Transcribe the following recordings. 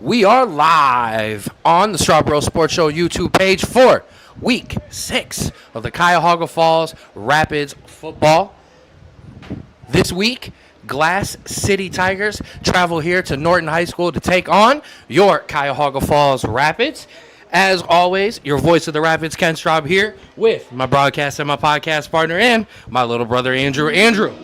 We are live on the Strawboro Sports Show YouTube page for Week 6 of the Cuyahoga Falls Rapids football. This week, Glass City Tigers travel here to Norton High School to take on your Cuyahoga Falls Rapids. As always, your voice of the Rapids, Ken Straub, here with my broadcast and my podcast partner and my little brother, Andrew. Andrew,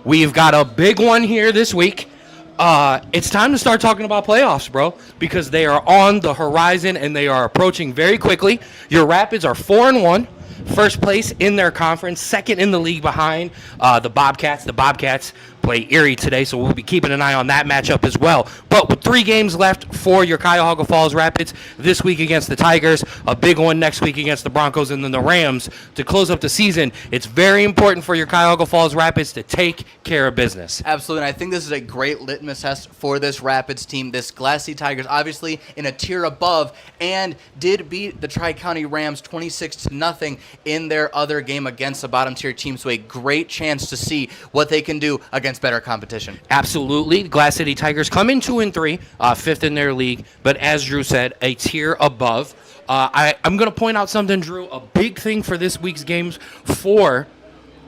we've got a big one here this week. It's time to start talking about playoffs, bro, because they are on the horizon and they are approaching very quickly. Your Rapids are 4-1, first place in their conference, second in the league behind the Bobcats. The Bobcats play Erie today, so we'll be keeping an eye on that matchup as well. But with 3 games left for your Cuyahoga Falls Rapids, this week against the Tigers, a big one next week against the Broncos, and then the Rams to close up the season. It's very important for your Cuyahoga Falls Rapids to take care of business. Absolutely, and I think this is a great litmus test for this Rapids team. This Glass City Tigers, obviously in a tier above, and did beat the Tri-County Rams 26-0 in their other game against the bottom-tier team, so a great chance to see what they can do against better competition. Absolutely. Glass City Tigers come in 2-3, fifth in their league, but as Drew said, a tier above. I'm going to point out something, Drew. A big thing for this week's games for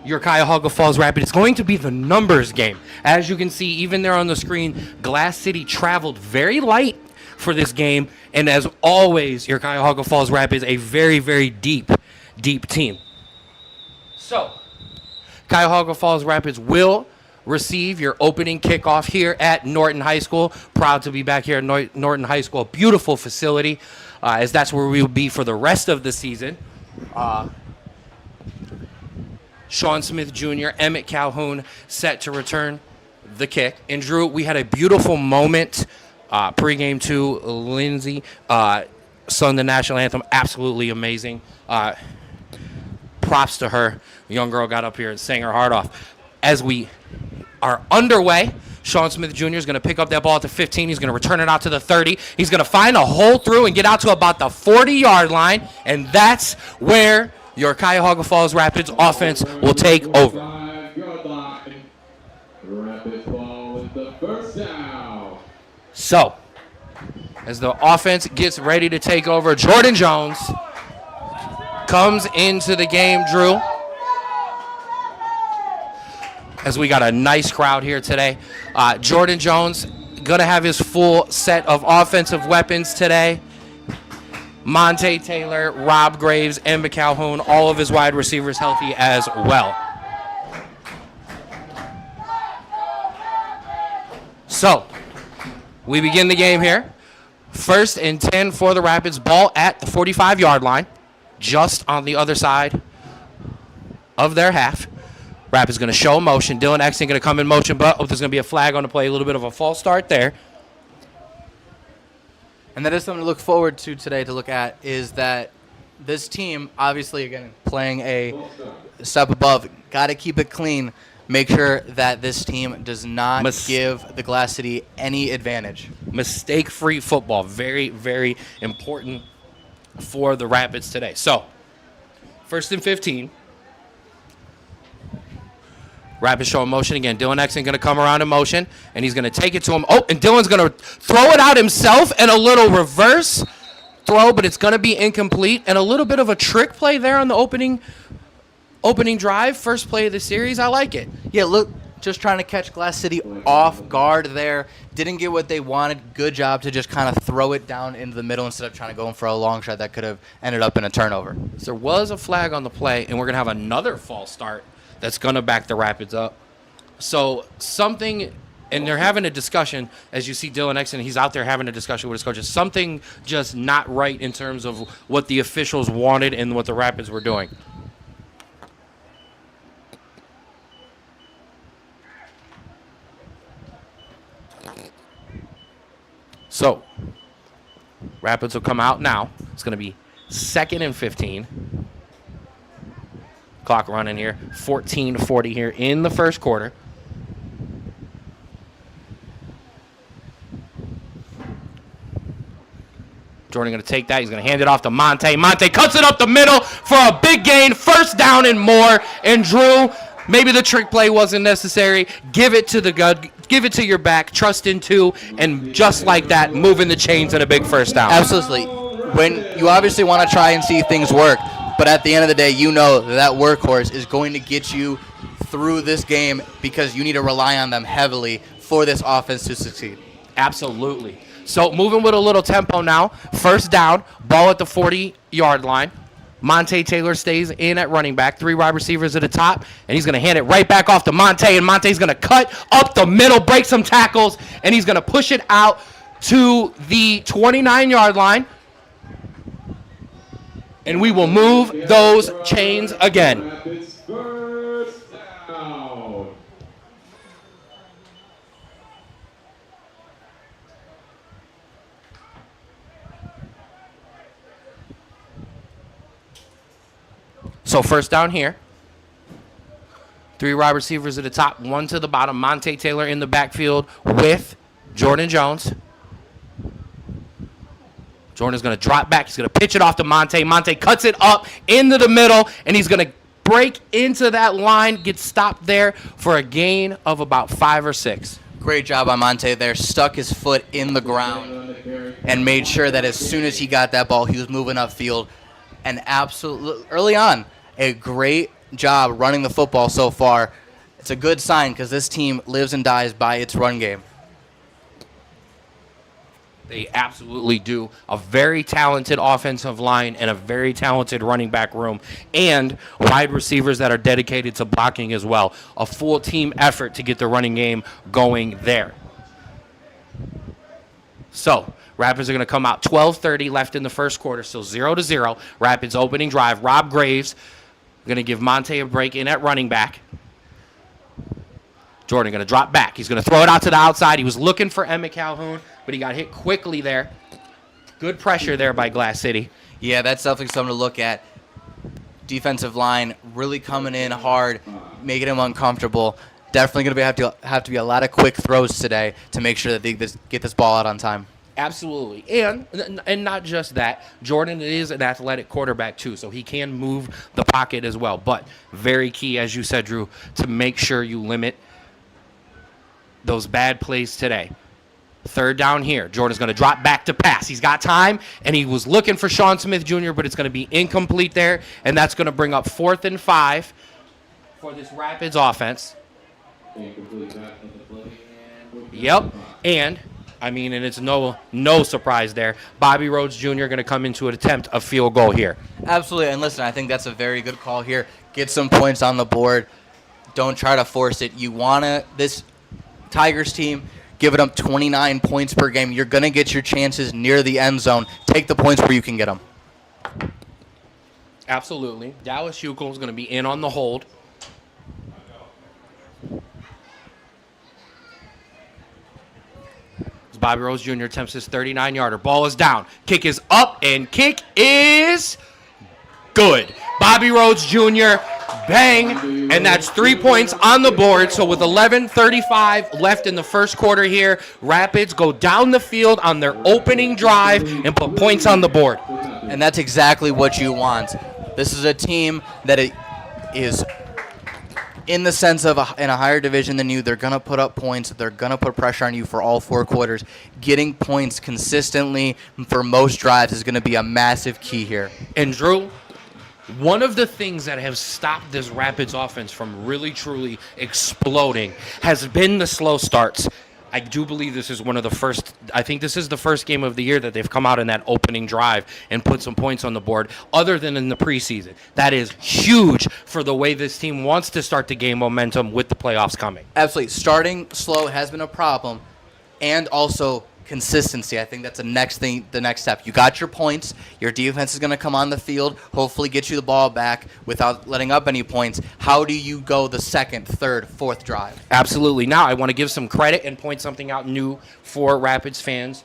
your Cuyahoga Falls Rapids is going to be the numbers game. As you can see, even there on the screen, Glass City traveled very light for this game, and as always, your Cuyahoga Falls Rapids, a very, very deep team. So, Cuyahoga Falls Rapids will receive your opening kickoff here at Norton High School. Proud to be back here at Norton High School. Beautiful facility, as that's where we will be for the rest of the season. Sean Smith Jr., Emmett Calhoun set to return the kick. And Drew, we had a beautiful moment pregame to Lindsay sung the national anthem. Absolutely amazing. Props to her. A young girl got up here and sang her heart off. As we are underway, Sean Smith Jr. is going to pick up that ball at the 15. He's going to return it out to the 30. He's going to find a hole through and get out to about the 40-yard line, and that's where your Cuyahoga Falls Rapids offense will take over. So, as the offense gets ready to take over, Jordan Jones comes into the game, Drew. As we got a nice crowd here today. Jordan Jones going to have his full set of offensive weapons today. Monte Taylor, Rob Graves, Emma Calhoun, all of his wide receivers healthy as well. So, we begin the game here. 1st and 10 for the Rapids. Ball at the 45-yard line, just on the other side of their half. Rapids going to show motion. Dylan Exton going to come in motion, but there's going to be a flag on the play. A little bit of a false start there. And that is something to look forward to today, to look at, is that this team, obviously, again, playing a step above, got to keep it clean. Make sure that this team does not give the Glass City any advantage. Mistake-free football. Very, very important for the Rapids today. So, 1st and 15. Rapids showing motion again. Dylan Exton going to come around in motion, and he's going to take it to him. Oh, and Dylan's going to throw it out himself, and a little reverse throw, but it's going to be incomplete. And a little bit of a trick play there on the opening drive, first play of the series. I like it. Yeah, look, just trying to catch Glass City off guard there. Didn't get what they wanted. Good job to just kind of throw it down into the middle instead of trying to go in for a long shot that could have ended up in a turnover. So there was a flag on the play, and we're going to have another false start that's going to back the Rapids up. So something, and they're having a discussion, as you see Dylan Exton, he's out there having a discussion with his coaches. Something just not right in terms of what the officials wanted and what the Rapids were doing. So, Rapids will come out now. It's going to be 2nd and 15. Clock running here. 14-40 here in the first quarter. Jordan going to take that. He's going to hand it off to Monte. Monte cuts it up the middle for a big gain. 1st down and more. And Drew, maybe the trick play wasn't necessary. Give it to the give it to your back, trust in two, and just like that, moving the chains and a big first down. Absolutely. When you obviously want to try and see things work, but at the end of the day, you know that workhorse is going to get you through this game because you need to rely on them heavily for this offense to succeed. Absolutely. So moving with a little tempo now. First down, ball at the 40-yard line. Monte Taylor stays in at running back. 3 wide receivers at the top, and he's going to hand it right back off to Monte, and Monte's going to cut up the middle, break some tackles, and he's going to push it out to the 29-yard line. And we will move those chains again. So first down here. 3 wide receivers at the top, 1 to the bottom. Monte Taylor in the backfield with Jordan Jones. Jordan's going to drop back. He's going to pitch it off to Monte. Monte cuts it up into the middle, and he's going to break into that line, get stopped there for a gain of about 5 or 6. Great job on Monte there. Stuck his foot in the ground and made sure that as soon as he got that ball, he was moving upfield. And absolutely, early on, a great job running the football so far. It's a good sign because this team lives and dies by its run game. They absolutely do. A very talented offensive line and a very talented running back room and wide receivers that are dedicated to blocking as well. A full team effort to get the running game going there. So, Rapids are going to come out 12:30 left in the first quarter, still 0-0. Rapids opening drive. Rob Graves going to give Monte a break in at running back. Jordan going to drop back. He's going to throw it out to the outside. He was looking for Emmett Calhoun, but he got hit quickly there. Good pressure there by Glass City. Yeah, that's definitely something to look at. Defensive line really coming in hard, making him uncomfortable. Definitely going to have to be a lot of quick throws today to make sure that they get this ball out on time. Absolutely. And not just that, Jordan is an athletic quarterback too, so he can move the pocket as well. But very key, as you said, Drew, to make sure you limit those bad plays today. Third down here. Jordan's going to drop back to pass. He's got time, and he was looking for Sean Smith Jr., but it's going to be incomplete there, and that's going to bring up 4th and 5 for this Rapids offense. Yep, and it's no surprise there. Bobby Rhodes Jr. going to come into an attempt a field goal here. Absolutely, and listen, I think that's a very good call here. Get some points on the board. Don't try to force it. You want to this Tigers team giving up 29 points per game. You're going to get your chances near the end zone. Take the points where you can get them. Absolutely. Dallas Huckel is going to be in on the hold. As Bobby Rose Jr. attempts his 39-yarder. Ball is down. Kick is up, and kick is good. Bobby Rhodes Jr., bang, and that's 3 points on the board. So with 11:35 left in the first quarter here, Rapids go down the field on their opening drive and put points on the board. And that's exactly what you want. This is a team that is in the sense of in a higher division than you. They're going to put up points. They're going to put pressure on you for all 4 quarters. Getting points consistently for most drives is going to be a massive key here. And Drew, one of the things that have stopped this Rapids offense from really, truly exploding has been the slow starts. I do believe this is the first game of the year that they've come out in that opening drive and put some points on the board other than in the preseason. That is huge for the way this team wants to start to gain momentum with the playoffs coming. Absolutely. Starting slow has been a problem, and also consistency. I think that's the next step. You got your points. Your defense is going to come on the field, hopefully get you the ball back without letting up any points. How do you go the 2nd, 3rd, 4th drive? Absolutely. Now I want to give some credit and point something out new for Rapids fans.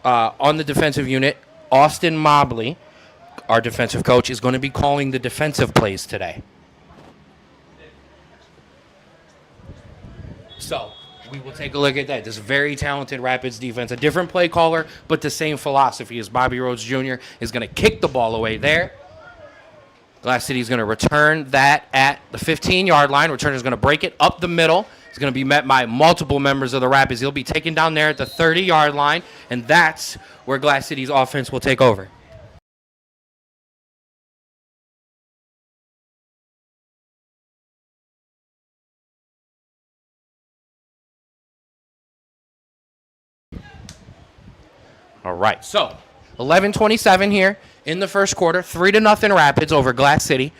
On the defensive unit, Austin Mobley, our defensive coach, is going to be calling the defensive plays today. So we will take a look at that. This very talented Rapids defense, a different play caller, but the same philosophy as Bobby Rhodes Jr. is going to kick the ball away there. Glass City is going to return that at the 15-yard line. Returner is going to break it up the middle. He's going to be met by multiple members of the Rapids. He'll be taken down there at the 30-yard line, and that's where Glass City's offense will take over. All right, so 11:27 here in the first quarter. 3-0 Rapids over Glass City.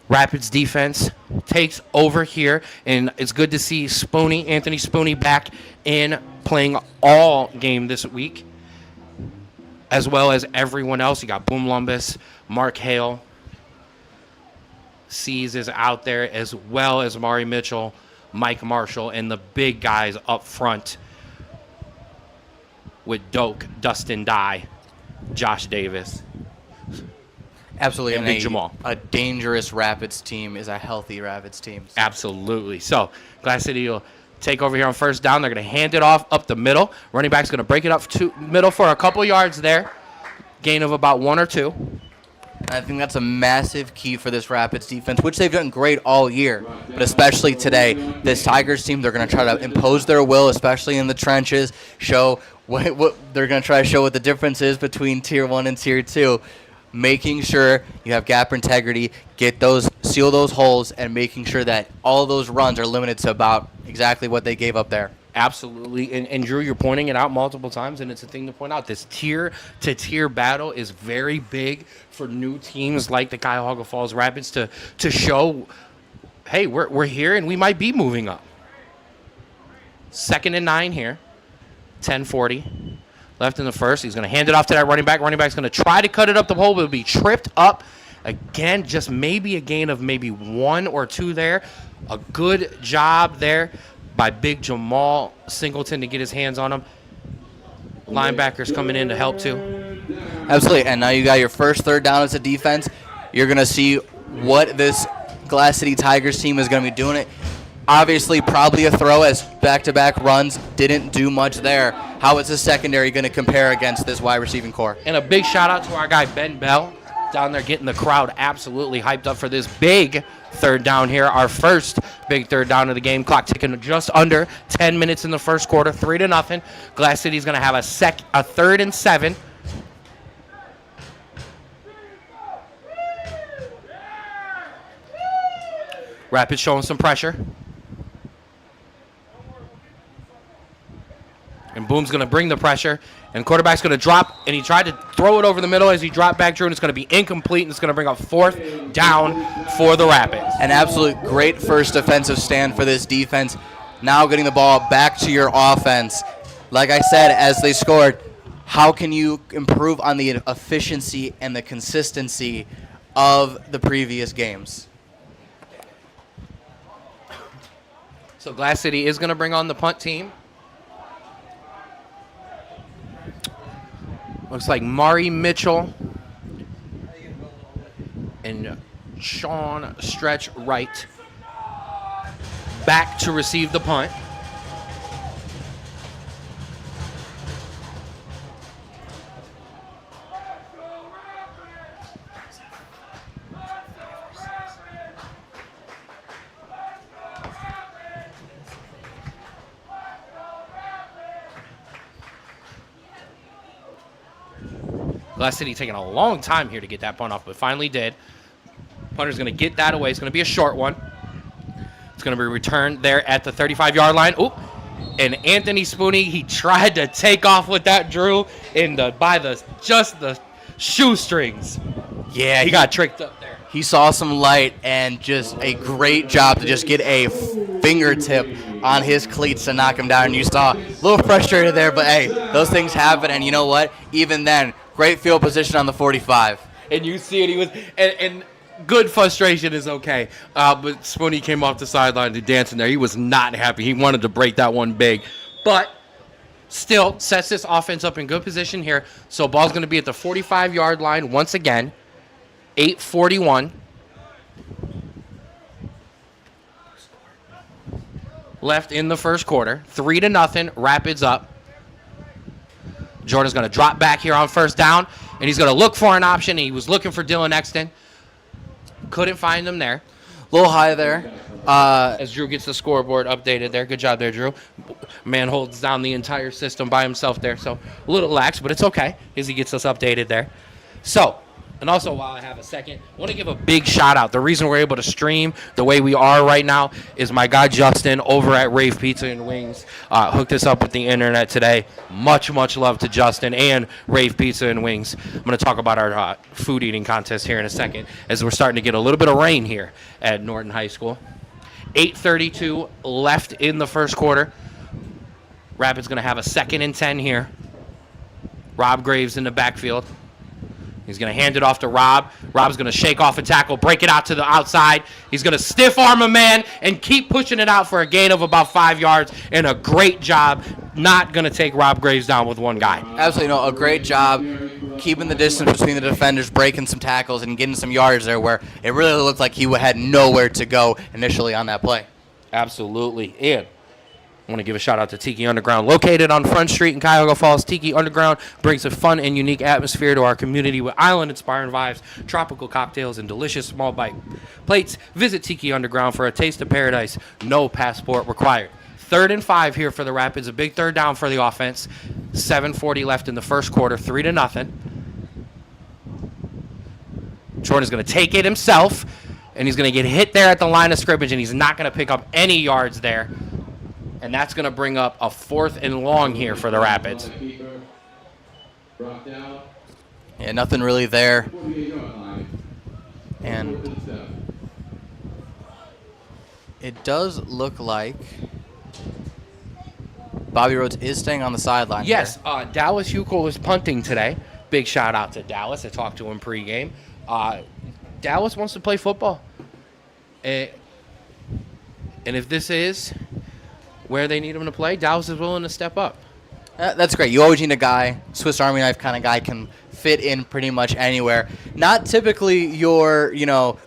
Rapids defense takes over here, and it's good to see Anthony Spooney back in playing all game this week, as well as everyone else. You got Boom Lumbus, Mark Hale, Seas is out there, as well as Mari Mitchell, Mike Marshall, and the big guys up front with Doak, Dustin Dye, Josh Davis. Absolutely. And Big Jamal. A dangerous Rapids team is a healthy Rapids team. So. Absolutely. So Glass City will take over here on first down. They're going to hand it off up the middle. Running back's going to break it up to middle for a couple yards there. Gain of about 1 or 2. I think that's a massive key for this Rapids defense, which they've done great all year. But especially today, this Tigers team, they're going to try to impose their will, especially in the trenches, show what they're going to try to show what the difference is between Tier 1 and Tier 2. Making sure you have gap integrity, seal those holes, and making sure that all those runs are limited to about exactly what they gave up there. Absolutely. And Drew, you're pointing it out multiple times, and it's a thing to point out. This tier-to-tier battle is very big for new teams like the Cuyahoga Falls Rapids to show, hey, we're here and we might be moving up. 2nd and 9 here. 10:40 left in the first. He's going to hand it off to that running back. Running back's going to try to cut it up the hole, but it'll be tripped up. Again, just maybe a gain of maybe 1 or 2 there. A good job there by Big Jamal Singleton to get his hands on him. Linebackers coming in to help too. Absolutely, and now you got your first 3rd down as a defense. You're going to see what this Glass City Tigers team is going to be doing it. Obviously, probably a throw as back-to-back runs didn't do much there. How is the secondary going to compare against this wide receiving core? And a big shout-out to our guy Ben Bell down there getting the crowd absolutely hyped up for this big 3rd down here. Our first big 3rd down of the game. Clock ticking just under 10 minutes in the first quarter. 3-0. Glass City's going to have a 3rd and 7. Rapids showing some pressure. And Boom's going to bring the pressure. And quarterback's going to drop. And he tried to throw it over the middle as he dropped back, Drew. And it's going to be incomplete. And it's going to bring up 4th down for the Rapids. An absolute great first defensive stand for this defense. Now getting the ball back to your offense. Like I said, as they scored, how can you improve on the efficiency and the consistency of the previous games? So Glass City is going to bring on the punt team. Looks like Mari Mitchell and Sean Stretch Wright back to receive the punt. Glass City taking a long time here to get that punt off, but finally did. Punter's going to get that away. It's going to be a short one. It's going to be returned there at the 35-yard line. Oop. And Anthony Spooney, he tried to take off with that, Drew, by the shoestrings. Yeah, he got tricked up there. He saw some light and just a great job to just get a fingertip on his cleats to knock him down. And you saw a little frustrated there, but hey, those things happen. And you know what? Even then, great field position on the 45. And you see it, he was, and good frustration is okay. But Spooney came off the sideline to dancing there. He was not happy. He wanted to break that one big. But still sets this offense up in good position here. So ball's going to be at the 45-yard line once again. 8:41. Left in the first quarter. 3-0. Rapids up. Jordan's going to drop back here on first down, and he's going to look for an option. He was looking for Dylan Exton. Couldn't find him there. A little high there, As Drew gets the scoreboard updated there. Good job there, Drew. Man holds down the entire system by himself there, so a little lax, but it's okay as he gets us updated there. So, and also while I have a second, I want to give a big shout out. The reason we're able to stream the way we are right now is my guy Justin over at Rave Pizza and Wings hooked us up with the internet today. Much, much love to Justin and Rave Pizza and Wings. I'm going to talk about our food eating contest here in a second as we're starting to get a little bit of rain here at Norton High School. 8:32 left in the first quarter. Rapids going to have a 2nd and 10 here. Rob Graves in the backfield. He's going to hand it off to Rob. Rob's going to shake off a tackle, break it out to the outside. He's going to stiff arm a man and keep pushing it out for a gain of about 5 yards. And a great job. Not going to take Rob Graves down with one guy. Absolutely, no, a great job keeping the distance between the defenders, breaking some tackles, and getting some yards there where it really looked like he had nowhere to go initially on that play. Absolutely. And I want to give a shout out to Tiki Underground. Located on Front Street in Cuyahoga Falls, Tiki Underground brings a fun and unique atmosphere to our community with island-inspiring vibes, tropical cocktails, and delicious small bite plates. Visit Tiki Underground for a taste of paradise. No passport required. 3rd and 5 here for the Rapids. A big third down for the offense. 7:40 left in the first quarter. 3-0. Jordan's going to take it himself, and he's going to get hit there at the line of scrimmage, and he's not going to pick up any yards there. And that's going to bring up a 4th and long here for the Rapids. Yeah, nothing really there. And it does look like Bobby Rhodes is staying on the sideline. Yes, Dallas Huckel was punting today. Big shout out to Dallas. I talked to him pregame. Dallas wants to play football. And if this is where they need him to play, Dallas is willing to step up. That's great. You always need a guy, Swiss Army knife kind of guy, can fit in pretty much anywhere. Not typically your,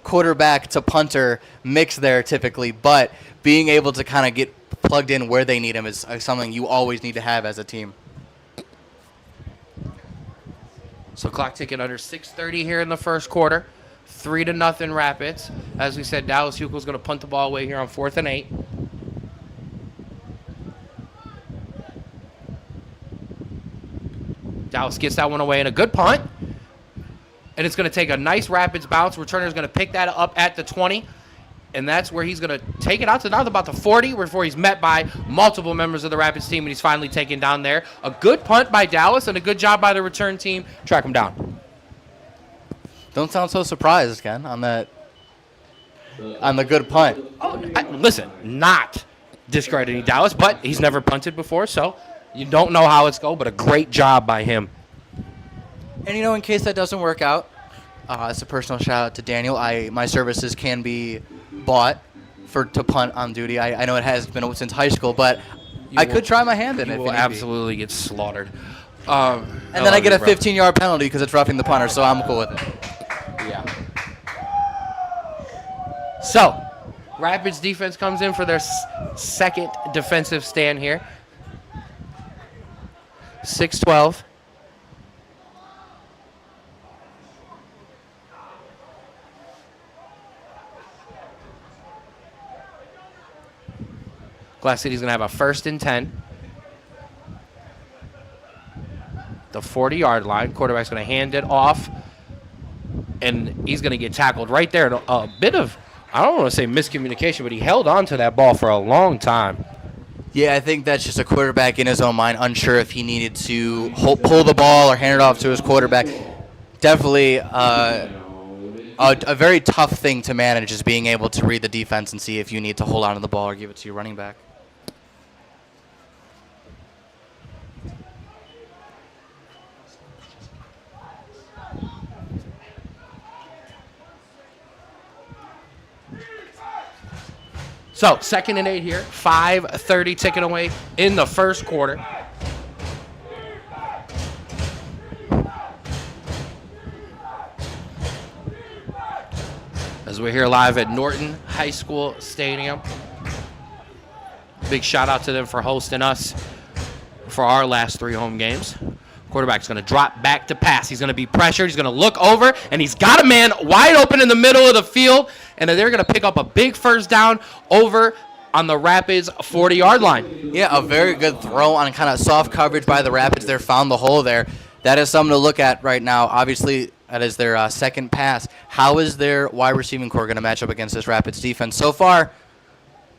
quarterback to punter mix there typically, but being able to kind of get plugged in where they need him is something you always need to have as a team. So clock ticking under 6:30 here in the first quarter. 3-0 Rapids. As we said, Dallas Huckel's going to punt the ball away here on 4th and 8. Dallas gets that one away and a good punt. And it's going to take a nice Rapids bounce. Returner's going to pick that up at the 20. And that's where he's going to take it out to now about the 40 before he's met by multiple members of the Rapids team, and he's finally taken down there. A good punt by Dallas and a good job by the return team. Track him down. Don't sound so surprised, Ken, on the good punt. Listen, not discrediting Dallas, but he's never punted before, so you don't know how it's going, but a great job by him. And, in case that doesn't work out, it's a personal shout-out to Daniel. My services can be bought to punt on duty. I know it has been since high school, but I could try my hand in it. You will absolutely get slaughtered. And then I get a 15-yard penalty because it's roughing the punter, so I'm cool with it. Yeah. So, Rapids defense comes in for their second defensive stand here. 6-12. Glass City's going to have a 1st and 10. The 40-yard line. Quarterback's going to hand it off. And he's going to get tackled right there. A bit of, I don't want to say miscommunication, but he held on to that ball for a long time. Yeah, I think that's just a quarterback in his own mind, unsure if he needed to pull the ball or hand it off to his quarterback. Definitely a very tough thing to manage is being able to read the defense and see if you need to hold on to the ball or give it to your running back. So, 2nd and 8 here. 5:30 ticking away in the first quarter. As we're here live at Norton High School Stadium. Big shout out to them for hosting us for our last 3 home games. Quarterback's going to drop back to pass. He's going to be pressured. He's going to look over, and he's got a man wide open in the middle of the field, and they're going to pick up a big first down over on the Rapids 40-yard line. Yeah, a very good throw on kind of soft coverage by the Rapids there. Found the hole there. That is something to look at right now. Obviously, that is their second pass. How is their wide receiving core going to match up against this Rapids defense? So far,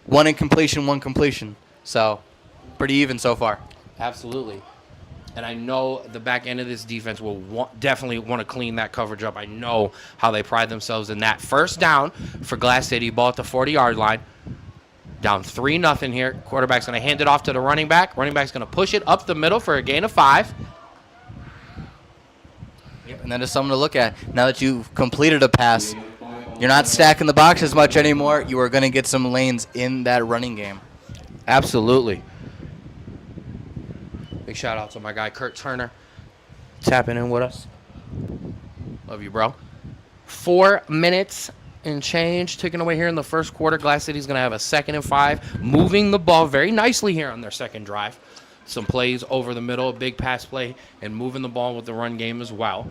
one incompletion, one completion. So, pretty even so far. Absolutely. And I know the back end of this defense will definitely want to clean that coverage up. I know how they pride themselves in that. First down for Glass City, ball at the 40-yard line. Down 3-0 here. Quarterback's going to hand it off to the running back. Running back's going to push it up the middle for a gain of 5. Yep, and that is something to look at. Now that you've completed a pass, you're not stacking the box as much anymore. You are going to get some lanes in that running game. Absolutely. Big shout out to my guy Kurt Turner tapping in with us. Love you, bro. 4 minutes and change ticking away here in the first quarter. Glass City's going to have a 2nd and 5, moving the ball very nicely here on their second drive. Some plays over the middle, a big pass play, and moving the ball with the run game as well.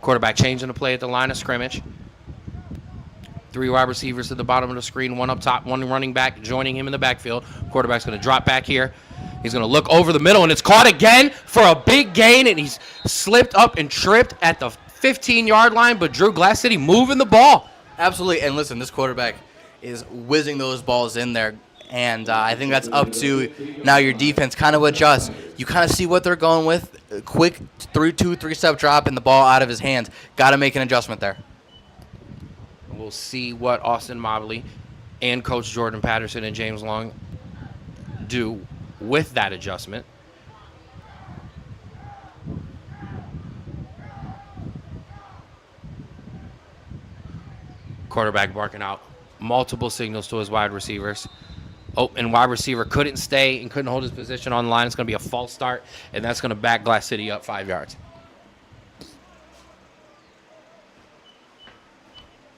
Quarterback changing the play at the line of scrimmage. 3 wide receivers at the bottom of the screen, 1 up top, 1 running back joining him in the backfield. Quarterback's going to drop back here. He's going to look over the middle, and it's caught again for a big gain, and he's slipped up and tripped at the 15-yard line, but Drew Glass City moving the ball. Absolutely, and listen, this quarterback is whizzing those balls in there, and I think that's up to now your defense kind of adjust. You kind of see what they're going with. A quick 3-step drop and the ball out of his hands. Got to make an adjustment there. We'll see what Austin Mobley and Coach Jordan Patterson and James Long do with that adjustment. Quarterback barking out multiple signals to his wide receivers. Oh, and wide receiver couldn't stay and couldn't hold his position on the line. It's going to be a false start, and that's going to back Glass City up 5 yards.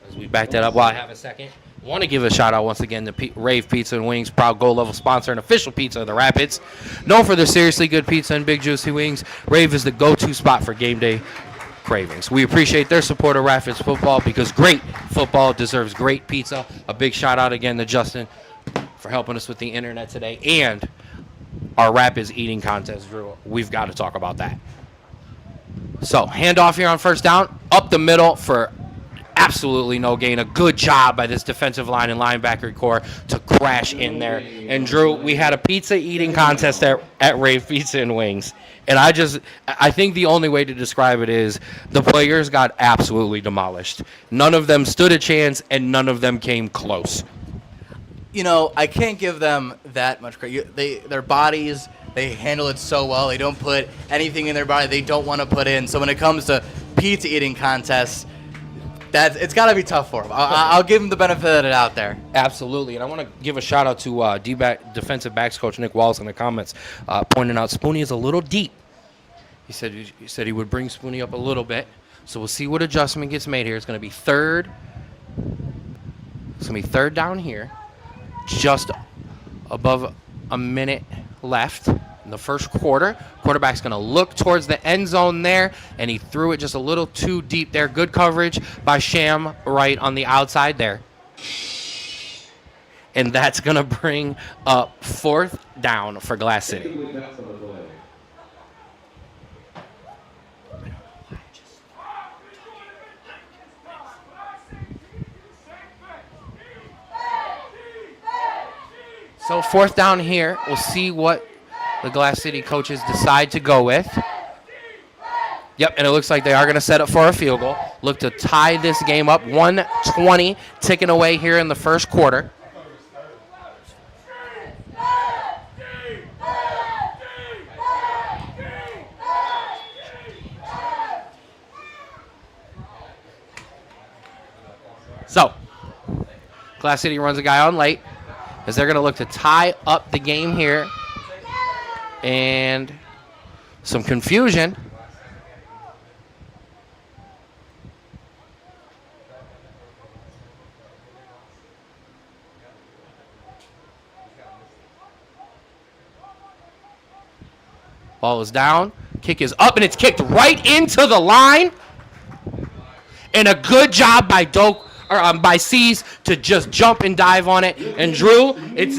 As we back that up while I have a second, I want to give a shout out once again to Rave Pizza and Wings, proud gold level sponsor and official pizza of the Rapids. Known for their seriously good pizza and big juicy wings, Rave is the go-to spot for game day cravings. We appreciate their support of Rapids football because great football deserves great pizza. A big shout out again to Justin for helping us with the internet today and our Rapids eating contest, Drew. We've got to talk about that. So, handoff here on first down, up the middle for absolutely no gain. A good job by this defensive line and linebacker core to crash in there. And Drew, we had a pizza eating contest at Rave Pizza and Wings. And I think the only way to describe it is the players got absolutely demolished. None of them stood a chance and none of them came close. You know, I can't give them that much credit. Their bodies, they handle it so well. They don't put anything in their body they don't want to put in. So when it comes to pizza eating contests, it's got to be tough for them. I'll give them the benefit of the doubt there. Absolutely. And I want to give a shout out to defensive backs coach Nick Wallace in the comments, pointing out Spoonie is a little deep. He said he would bring Spoonie up a little bit. So we'll see what adjustment gets made here. It's going to be third down here. Just above a minute left in the first quarter. Quarterback's going to look towards the end zone there, and he threw it just a little too deep there. Good coverage by Sham right on the outside there. And that's going to bring up 4th down for Glass City. So 4th down here. We'll see what the Glass City coaches decide to go with. Yep, and it looks like they are going to set up for a field goal. Look to tie this game up. 1:20 ticking away here in the first quarter. So, Glass City runs a guy on late, as they're going to look to tie up the game here and some confusion. Ball is down. Kick is up, and it's kicked right into the line. And a good job by C's to just jump and dive on it. And Drew, it's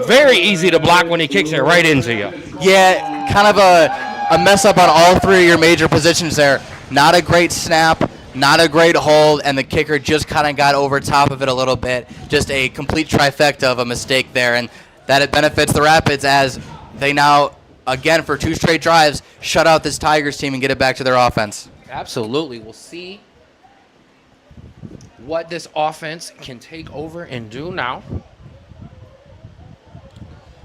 very easy to block when he kicks it right into you. Yeah, kind of a mess up on all three of your major positions there. Not a great snap, not a great hold, and the kicker just kind of got over top of it a little bit. Just a complete trifecta of a mistake there, and that it benefits the Rapids as they now, again, for 2 straight drives, shut out this Tigers team and get it back to their offense. Absolutely. We'll see what this offense can take over and do now,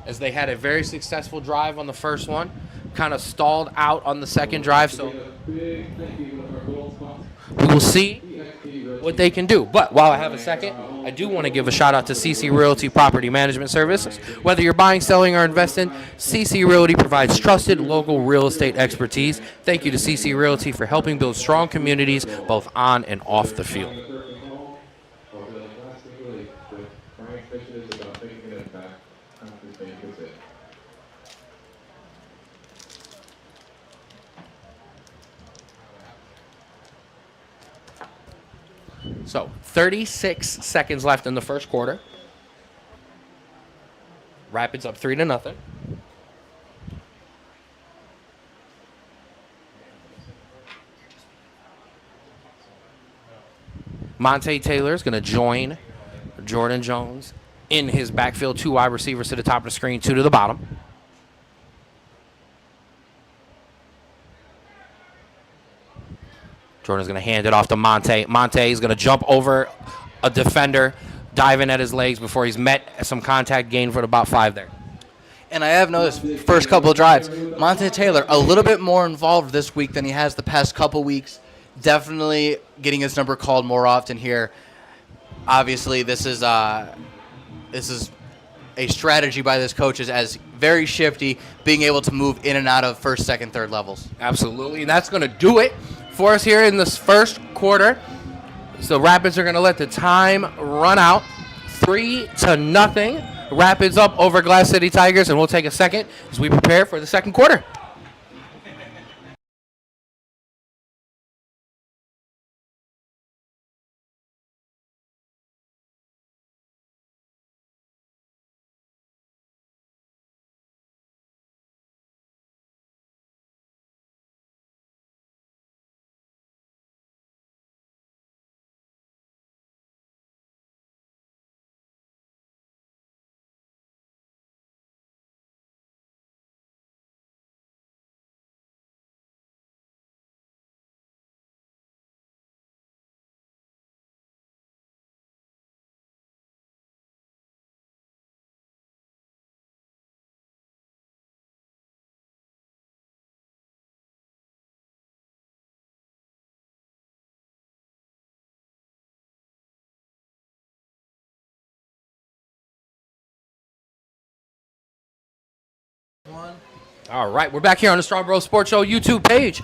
as they had a very successful drive on the first one, kind of stalled out on the second drive, so we will see what they can do. But while I have a second, I do want to give a shout out to CC Realty Property Management Services. Whether you're buying, selling, or investing, CC Realty provides trusted local real estate expertise. Thank you to CC Realty for helping build strong communities both on and off the field. So 36 seconds left in the first quarter. Rapids up 3-0. Monte Taylor is going to join Jordan Jones in his backfield. 2 wide receivers to the top of the screen, 2 to the bottom. Jordan's going to hand it off to Monte. Monte is going to jump over a defender, diving at his legs before he's met some contact gain for about 5 there. And I have noticed first couple of drives, Monte Taylor a little bit more involved this week than he has the past couple weeks. Definitely getting his number called more often here. Obviously, this is a strategy by this coach as very shifty, being able to move in and out of first, second, third levels. Absolutely, and that's going to do it for us here in this first quarter. So Rapids are going to let the time run out. 3-0. Rapids up over Glass City Tigers, and we'll take a second as we prepare for the second quarter. All right, we're back here on the Strong Bro Sports Show YouTube page.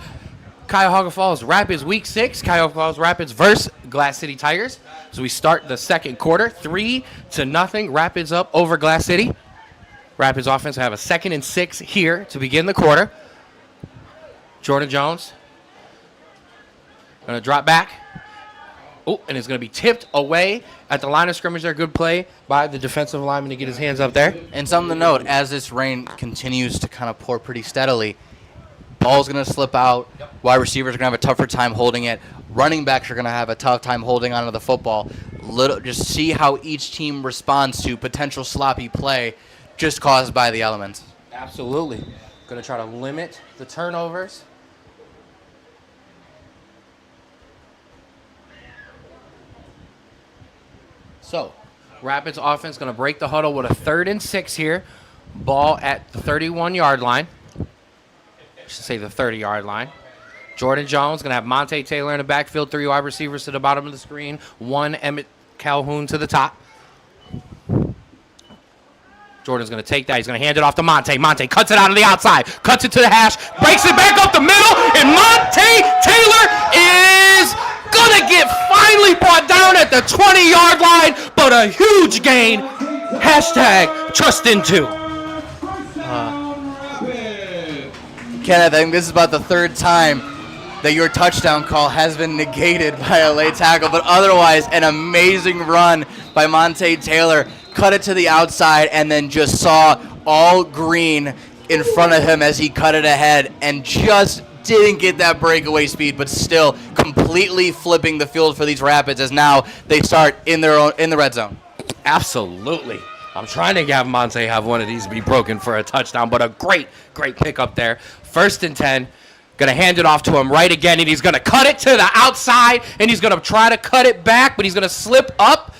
Cuyahoga Falls Rapids Week 6. Cuyahoga Falls Rapids versus Glass City Tigers. So we start the second quarter, 3-0. Rapids up over Glass City. Rapids offense will have a 2nd and 6 here to begin the quarter. Jordan Jones going to drop back. Oh, and it's going to be tipped away at the line of scrimmage there. Good play by the defensive lineman to get his hands up there. And something to note, as this rain continues to kind of pour pretty steadily, ball's going to slip out. Yep. Wide receivers are going to have a tougher time holding it. Running backs are going to have a tough time holding onto the football. Just see how each team responds to potential sloppy play just caused by the elements. Absolutely. Going to try to limit the turnovers. So, Rapids offense going to break the huddle with a 3rd and 6 here. Ball at the 31-yard line. I should say the 30-yard line. Jordan Jones going to have Monte Taylor in the backfield, 3 wide receivers to the bottom of the screen, 1 Emmett Calhoun to the top. Jordan's going to take that. He's going to hand it off to Monte. Monte cuts it out on the outside, cuts it to the hash, breaks it back up the middle, and Monte Taylor is going to get finally brought down at the 20-yard line, but a huge gain. Hashtag trust into. Kenneth, I think this is about the third time that your touchdown call has been negated by a late tackle, but otherwise an amazing run by Monte Taylor. Cut it to the outside and then just saw all green in front of him as he cut it ahead and just didn't get that breakaway speed, but still completely flipping the field for these Rapids as now they start in the red zone. Absolutely. I'm trying to have Monte have one of these be broken for a touchdown, but a great pickup there. 1st and 10. Going to hand it off to him right again, and he's going to cut it to the outside, and he's going to try to cut it back, but he's going to slip up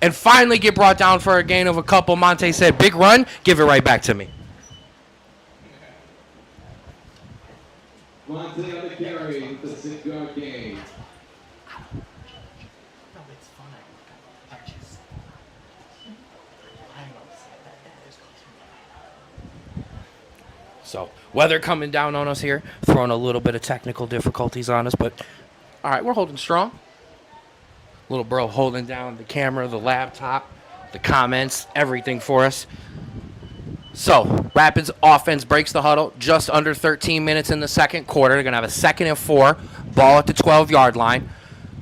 and finally get brought down for a gain of a couple. Monte said, big run, give it right back to me. Monte on the carry with the 6-yard gain. So, weather coming down on us here, throwing a little bit of technical difficulties on us, but all right, we're holding strong. Little bro holding down the camera, the laptop, the comments, everything for us. So, Rapids offense breaks the huddle just under 13 minutes in the second quarter. They're going to have a 2nd and 4, ball at the 12-yard line.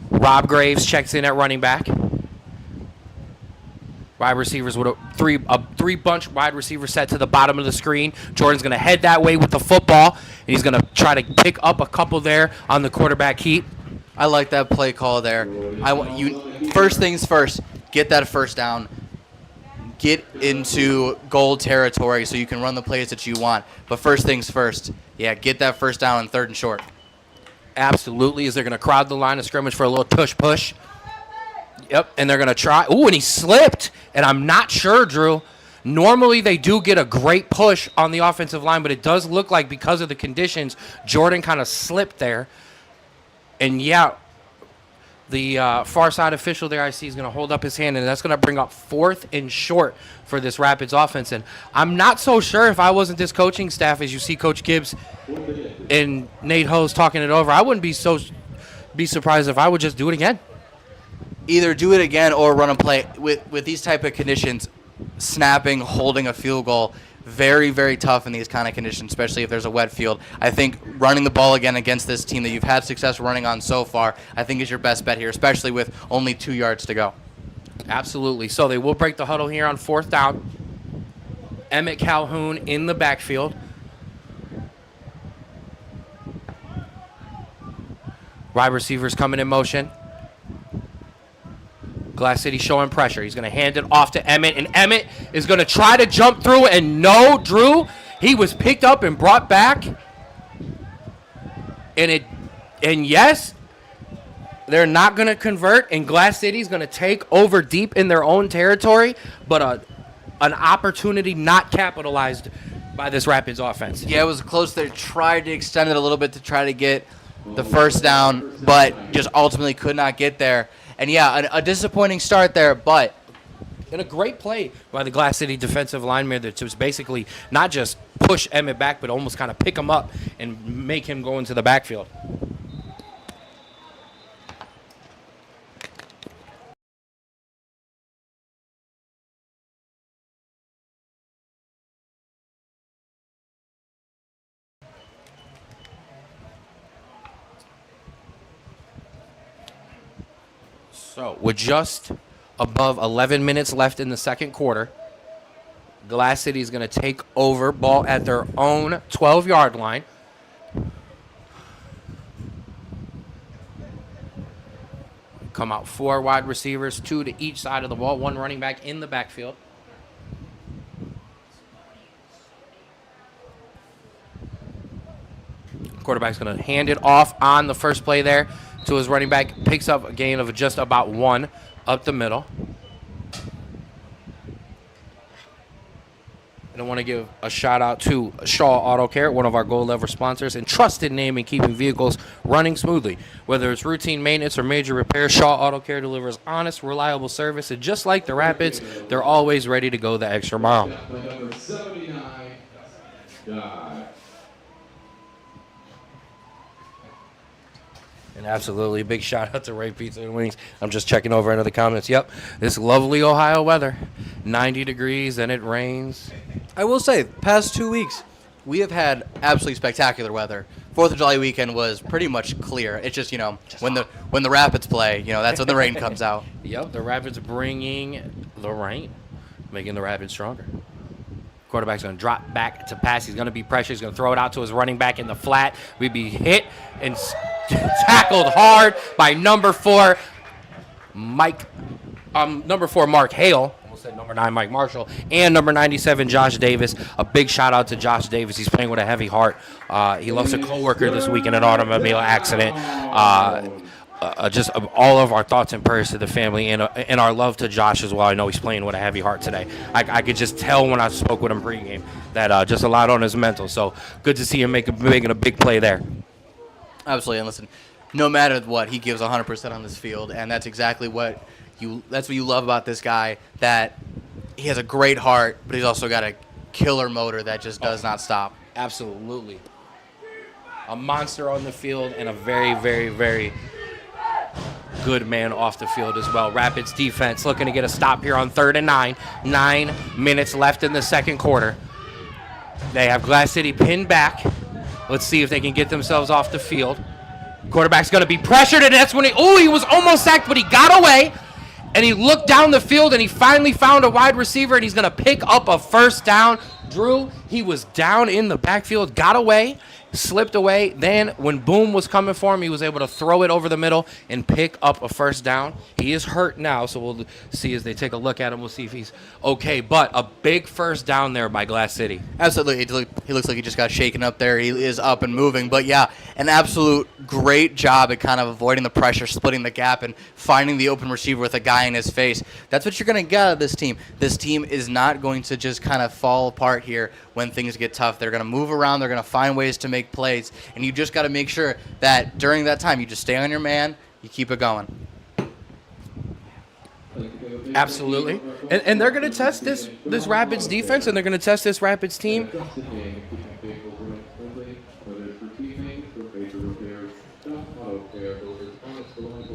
Rob Graves checks in at running back. Wide receivers with a three-bunch wide receiver set to the bottom of the screen. Jordan's going to head that way with the football, and he's going to try to pick up a couple there on the quarterback heat. I like that play call there. First things first, get that first down. Get into goal territory so you can run the plays that you want. But first things first, get that first down on 3rd and short. Absolutely, as they're going to crowd the line of scrimmage for a little tush-push. Yep, and they're going to try. Ooh, and he slipped. And I'm not sure, Drew. Normally, they do get a great push on the offensive line, but it does look like because of the conditions, Jordan kind of slipped there. And, the far side official there I see is going to hold up his hand, and that's going to bring up 4th and short for this Rapids offense. And I'm not so sure if I wasn't this coaching staff, as you see Coach Gibbs and Nate Hose talking it over, I wouldn't be surprised if I would just do it again. Either do it again or run a play. With these type of conditions, snapping, holding a field goal, very, very tough in these kind of conditions, especially if there's a wet field. I think running the ball again against this team that you've had success running on so far, I think is your best bet here, especially with only 2 yards to go. Absolutely. So they will break the huddle here on 4th down. Emmett Calhoun in the backfield. Wide receivers coming in motion. Glass City showing pressure. He's going to hand it off to Emmett, and Emmett is going to try to jump through, and no, Drew, he was picked up and brought back. And yes, they're not going to convert, and Glass City is going to take over deep in their own territory, but an opportunity not capitalized by this Rapids offense. Yeah, it was close. They tried to extend it a little bit to try to get the first down, but just ultimately could not get there. And, a disappointing start there, but. And a great play by the Glass City defensive lineman that was basically not just push Emmett back, but almost kind of pick him up and make him go into the backfield. So, with just above 11 minutes left in the second quarter, Glass City is going to take over, ball at their own 12-yard line. Come out 4 wide receivers, 2 to each side of the ball, 1 running back in the backfield. Quarterback's going to hand it off on the first play there to his running back. Picks up a gain of just about 1 up the middle. And I want to give a shout out to Shaw Auto Care, one of our gold level sponsors and trusted name in keeping vehicles running smoothly. Whether it's routine maintenance or major repairs, Shaw Auto Care delivers honest, reliable service. And just like the Rapids, they're always ready to go the extra mile. Number 79, Guy. And absolutely, big shout out to Ray Pizza and Wings. I'm just checking over into the comments. Yep, this lovely Ohio weather, 90 degrees, and it rains. I will say, past 2 weeks, we have had absolutely spectacular weather. 4th of July weekend was pretty much clear. It's just, when the Rapids play, that's when the rain comes out. Yep, the Rapids bringing the rain, making the Rapids stronger. Quarterback's going to drop back to pass. He's going to be pressured. He's going to throw it out to his running back in the flat. We'd be hit and tackled hard by number 4, Mark Hale. Almost said number 9, Mike Marshall, and number 97, Josh Davis. A big shout out to Josh Davis. He's playing with a heavy heart. He lost a coworker this week in an automobile accident. Just all of our thoughts and prayers to the family and our love to Josh as well. I know he's playing with a heavy heart today. I could just tell when I spoke with him pregame that just a lot on his mental. So good to see him making a big play there. Absolutely, and listen, no matter what, he gives 100% on this field, and that's exactly what you love about this guy, that he has a great heart, but he's also got a killer motor that just does not stop. Absolutely. A monster on the field and a very, very, very good man off the field as well. Rapids defense looking to get a stop here on 3rd and 9. 9 minutes left in the second quarter. They have Glass City pinned back. Let's see if they can get themselves off the field. Quarterback's going to be pressured, and that's when he was almost sacked, but he got away. And he looked down the field, and he finally found a wide receiver, and he's going to pick up a first down. Drew, he was down in the backfield, got away, slipped away. Then when Boom was coming for him, he was able to throw it over the middle and pick up a first down. He is hurt now, so we'll see as they take a look at him. We'll see if he's okay. But a big first down there by Glass City. Absolutely. He looks like he just got shaken up there. He is up and moving. But, yeah, an absolute great job at kind of avoiding the pressure, splitting the gap, and finding the open receiver with a guy in his face. That's what you're going to get out of this team. This team is not going to just kind of fall apart here when things get tough. They're going to move around. They're going to find ways to make plays. And you just got to make sure that during that time, you just stay on your man, you keep it going. Absolutely. And they're going to test this Rapids defense, and they're going to test this Rapids team.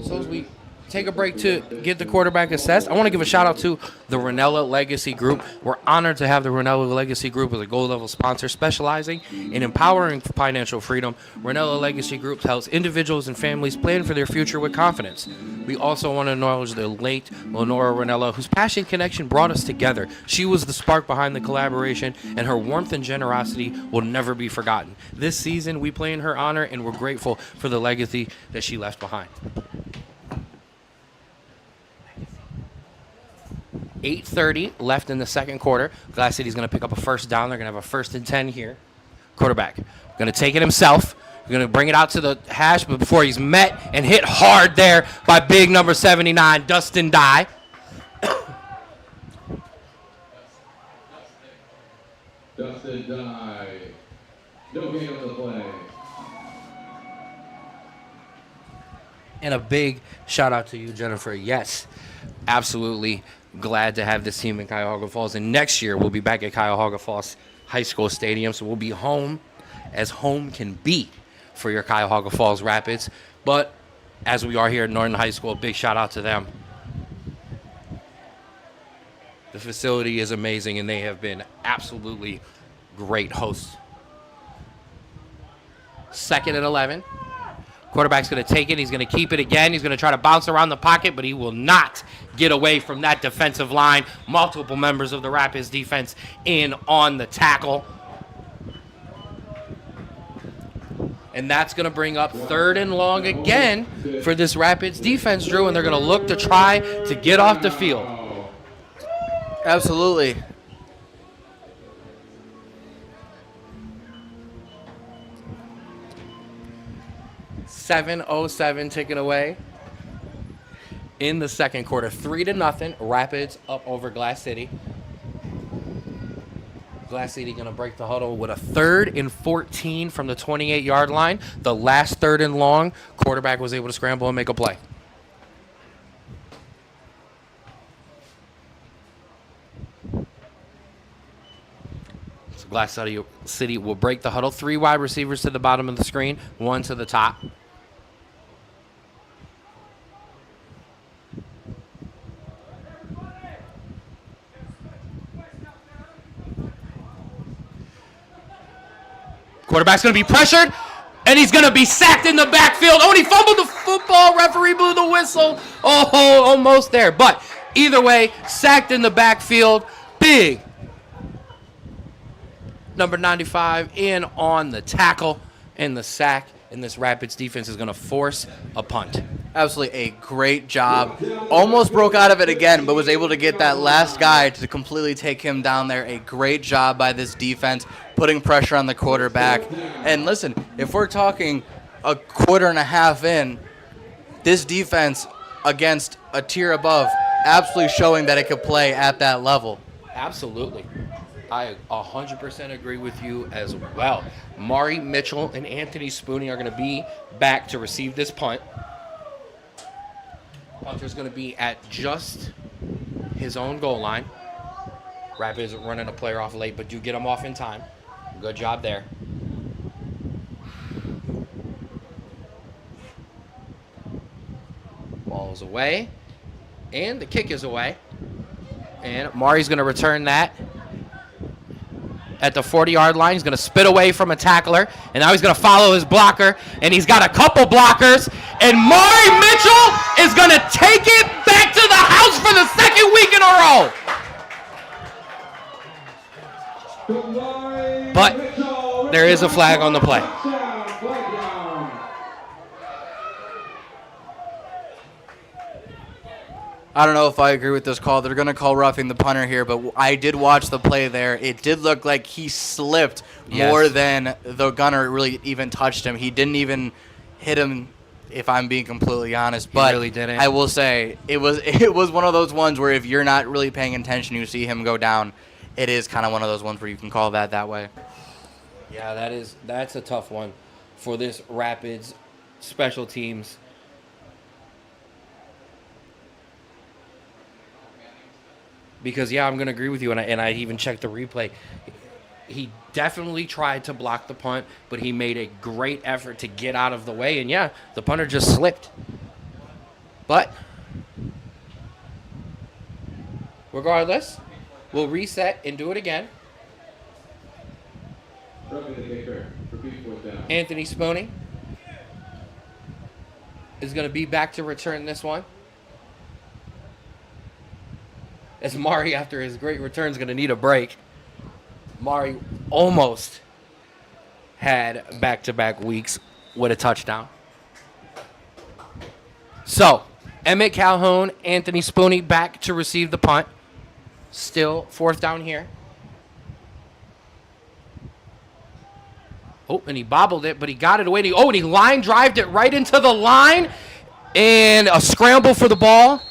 So as we take a break to get the quarterback assessed, I want to give a shout out to the Ranella Legacy Group. We're honored to have the Ranella Legacy Group as a gold level sponsor specializing in empowering financial freedom. Ranella Legacy Group helps individuals and families plan for their future with confidence. We also want to acknowledge the late Lenora Ranella, whose passion connection brought us together. She was the spark behind the collaboration, and her warmth and generosity will never be forgotten. This season, we play in her honor, and we're grateful for the legacy that she left behind. 8:30 left in the second quarter. Glass City's going to pick up a first down. They're going to have a 1st and 10 here. Quarterback going to take it himself. Going to bring it out to the hash, but before he's met and hit hard there by big number 79, Dustin Dye. Dustin Dye. No gain on the play. And a big shout out to you, Jennifer. Yes, absolutely glad to have this team in Cuyahoga Falls. And next year, we'll be back at Cuyahoga Falls High School Stadium. So we'll be home as home can be for your Cuyahoga Falls Rapids. But as we are here at Norton High School, a big shout out to them. The facility is amazing, and they have been absolutely great hosts. 2nd and 11. Quarterback's going to take it. He's going to keep it again. He's going to try to bounce around the pocket, but he will not get away from that defensive line. Multiple members of the Rapids defense in on the tackle. And that's going to bring up 3rd and long again for this Rapids defense, Drew, and they're going to look to try to get off the field. Absolutely. .707 ticking away in the second quarter. 3-0. Rapids up over Glass City. Glass City going to break the huddle with a 3rd and 14 from the 28-yard line. The last 3rd and long, quarterback was able to scramble and make a play. So Glass City will break the huddle. 3 wide receivers to the bottom of the screen, 1 to the top. Quarterback's going to be pressured, and he's going to be sacked in the backfield. Oh, and he fumbled the football. Referee blew the whistle. Oh, almost there. But either way, sacked in the backfield. Big. Number 95 in on the tackle and the sack. And this Rapids defense is going to force a punt. Absolutely a great job. Almost broke out of it again, but was able to get that last guy to completely take him down there. A great job by this defense, putting pressure on the quarterback. And listen, if we're talking a quarter and a half in, this defense against a tier above, absolutely showing that it could play at that level. Absolutely. I 100% agree with you as well. Mari Mitchell and Anthony Spooney are going to be back to receive this punt. Punter's going to be at just his own goal line. Rapids running a player off late, but do get him off in time. Good job there. Ball is away, and the kick is away. And Mari's going to return that at the 40-yard line. He's going to spit away from a tackler, and now he's going to follow his blocker, and he's got a couple blockers, and Mari Mitchell is going to take it back to the house for the 2nd week in a row. But there is a flag on the play. I don't know if I agree with this call. They're going to call roughing the punter here, but I did watch the play there. It did look like he slipped more than the gunner really even touched him. He didn't even hit him, if I'm being completely honest. But he really didn't. I will say it was one of those ones where if you're not really paying attention, you see him go down. It is kind of one of those ones where you can call that way. Yeah, that's a tough one for this Rapids special teams. Because, yeah, I'm going to agree with you, and I even checked the replay. He definitely tried to block the punt, but he made a great effort to get out of the way. And, yeah, the punter just slipped. But, regardless, we'll reset and do it again. Anthony Spooney is going to be back to return this one. As Mari, after his great return, is going to need a break. Mari almost had back-to-back weeks with a touchdown. So, Emmett Calhoun, Anthony Spooney back to receive the punt. Still 4th down here. Oh, and he bobbled it, but he got it away. And he line drived it right into the line. And a scramble for the ball.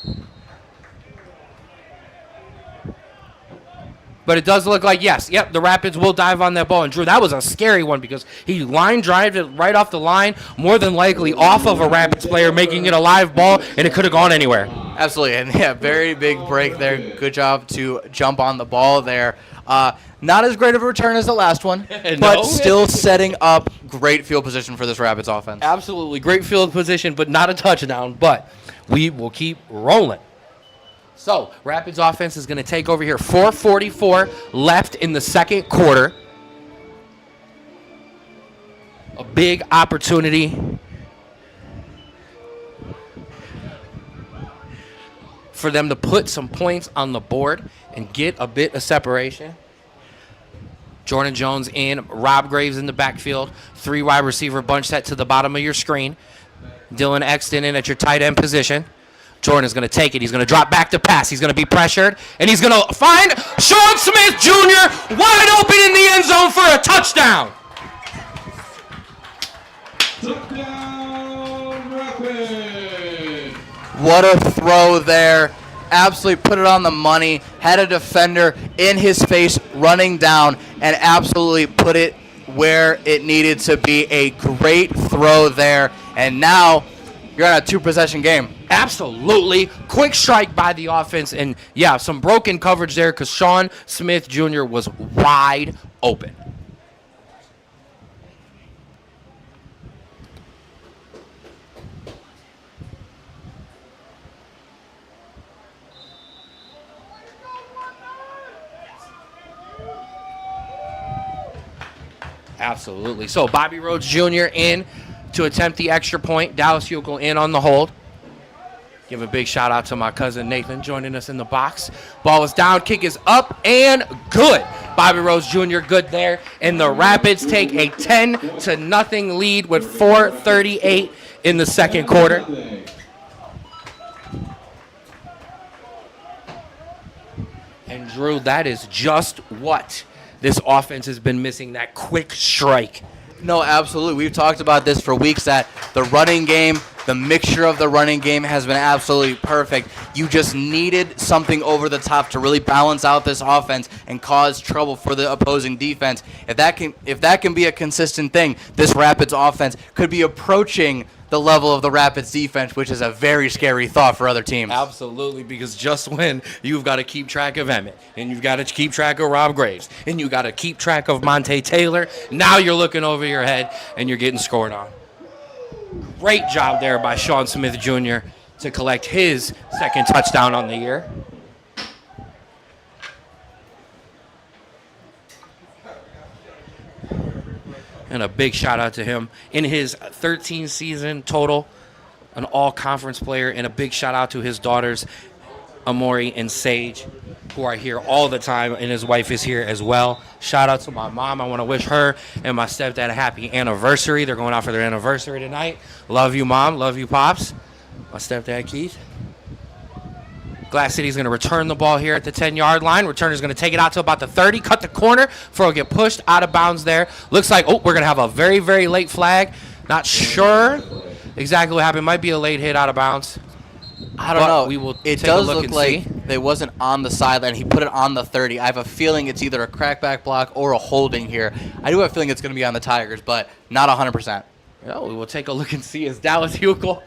But it does look like, the Rapids will dive on that ball. And, Drew, that was a scary one because he line drived it right off the line, more than likely off of a Rapids player, making it a live ball, and it could have gone anywhere. Absolutely. And, yeah, very big break there. Good job to jump on the ball there. Not as great of a return as the last one, but still setting up great field position for this Rapids offense. Absolutely. Great field position, but not a touchdown. But we will keep rolling. So, Rapids offense is going to take over here. 4:44 left in the 2nd quarter. A big opportunity for them to put some points on the board and get a bit of separation. Jordan Jones in, Rob Graves in the backfield. 3 wide receiver bunch set to the bottom of your screen. Dylan Exton in at your tight end position. Jordan's going to take it. He's going to drop back to pass. He's going to be pressured. And he's going to find Sean Smith Jr. wide open in the end zone for a touchdown. Touchdown, Rapids. What a throw there. absolutely put it on the money, had a defender in his face running down, and absolutely put it where it needed to be. A great throw there, and now you're on a 2-possession game. Absolutely. Quick strike by the offense. And, yeah, some broken coverage there because Sean Smith Jr. was wide open. Absolutely. So Bobby Rhodes Jr. in to attempt the extra point. Dallas Hugo in on the hold. Give a big shout out to my cousin Nathan joining us in the box. Ball is down, kick is up and good. Bobby Rhodes Jr. good there. And the Rapids take a 10-0 lead with 4:38 in the second quarter. And Drew, that is just what this offense has been missing, that quick strike. No, absolutely. We've talked about this for weeks, that the running game, the mixture of the running game has been absolutely perfect. You just needed something over the top to really balance out this offense and cause trouble for the opposing defense. If that can be a consistent thing, this Rapids offense could be approaching the level of the Rapids defense, which is a very scary thought for other teams. Absolutely, because just when you've got to keep track of Emmett, and you've got to keep track of Rob Graves, and you've got to keep track of Monte Taylor, now you're looking over your head and you're getting scored on. Great job there by Sean Smith Jr. to collect his second touchdown on the year. And a big shout out to him in his 13th season total, an all-conference player, and a big shout out to his daughters, Amori and Sage, who are here all the time, and his wife is here as well. Shout out to my mom. I want to wish her and my stepdad a happy anniversary. They're going out for their anniversary tonight. Love you, Mom. Love you, Pops. My stepdad, Keith. Glass City's going to return the ball here at the 10-yard line. Returner's going to take it out to about the 30, cut the corner before it'll get pushed out of bounds there. Looks like, we're going to have a very, very late flag. Not sure exactly what happened. Might be a late hit out of bounds. I don't know. We will it take does a look look and like see. they wasn't on the sideline. He put it on the 30. I have a feeling it's either a crackback block or a holding here. I do have a feeling it's going to be on the Tigers, but not 100%. Yeah, we will take a look and see as Dallas Hugo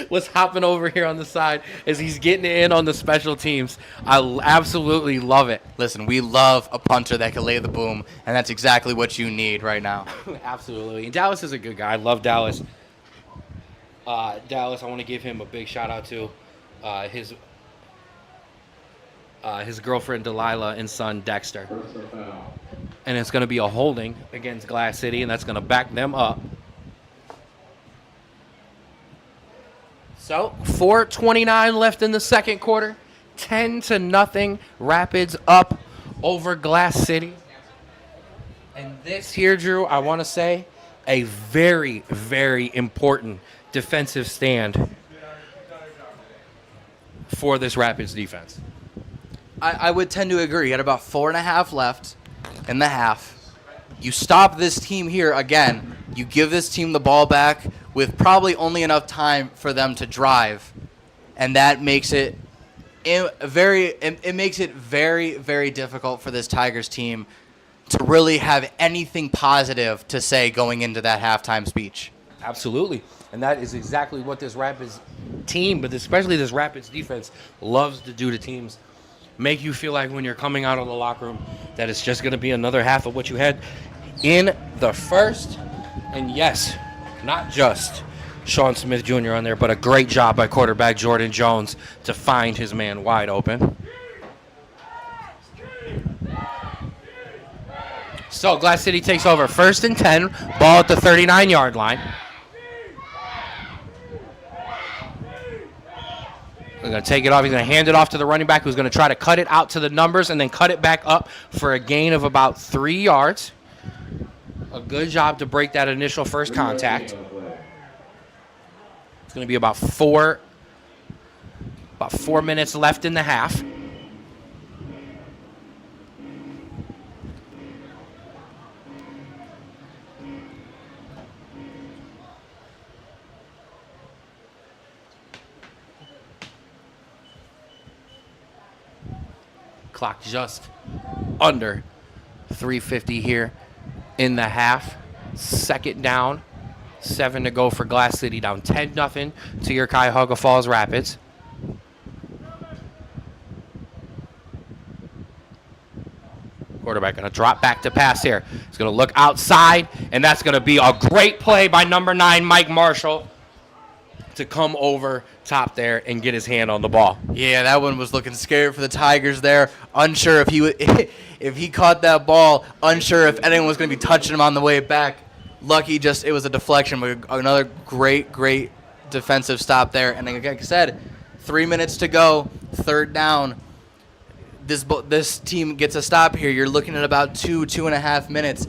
was hopping over here on the side as he's getting in on the special teams. I absolutely love it. Listen, we love a punter that can lay the boom, and that's exactly what you need right now. Absolutely. And Dallas is a good guy. I love Dallas. Dallas, I want to give him a big shout out to his girlfriend Delilah and son Dexter. And it's going to be a holding against Glass City, and that's going to back them up. So 4:29 left in the second quarter. 10-0. Rapids up over Glass City. And this here, Drew, I want to say a very, very important defensive stand for this Rapids defense. I would tend to agree. You had about 4.5 left in the half. You stop this team here again. You give this team the ball back with probably only enough time for them to drive, and that makes it very, very difficult for this Tigers team to really have anything positive to say going into that halftime speech. Absolutely. And that is exactly what this Rapids team, but especially this Rapids defense, loves to do to teams. Make you feel like when you're coming out of the locker room that it's just going to be another half of what you had in the first. And yes, not just Sean Smith Jr. on there, but a great job by quarterback Jordan Jones to find his man wide open. So Glass City takes over 1st and 10, ball at the 39-yard line. He's going to take it off. He's going to hand it off to the running back who's going to try to cut it out to the numbers and then cut it back up for a gain of about 3 yards. A good job to break that initial first contact. It's going to be about 4 minutes left in the half. Clock just under 3:50 here in the half. Second down, 7 to go for Glass City, down 10-0 to your Cuyahoga Falls Rapids. Quarterback going to drop back to pass here. He's going to look outside, and that's going to be a great play by number 9, Mike Marshall, to come over top there and get his hand on the ball. Yeah, that one was looking scary for the Tigers there. Unsure if he if he caught that ball, unsure if anyone was going to be touching him on the way back. Lucky it was a deflection, but another great defensive stop there. And like I said, 3 minutes to go, third down. This team gets a stop here. You're looking at about 2.5 minutes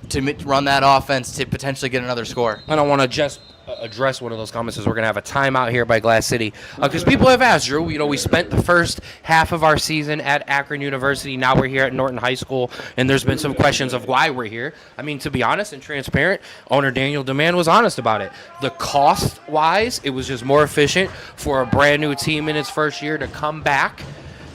to run that offense to potentially get another score. I don't want to just address one of those comments, as we're going to have a timeout here by Glass City. Because people have asked, Drew, we spent the first half of our season at Akron University. Now we're here at Norton High School, and there's been some questions of why we're here. I mean, to be honest and transparent, owner Daniel Demand was honest about it. The cost-wise, it was just more efficient for a brand-new team in its first year to come back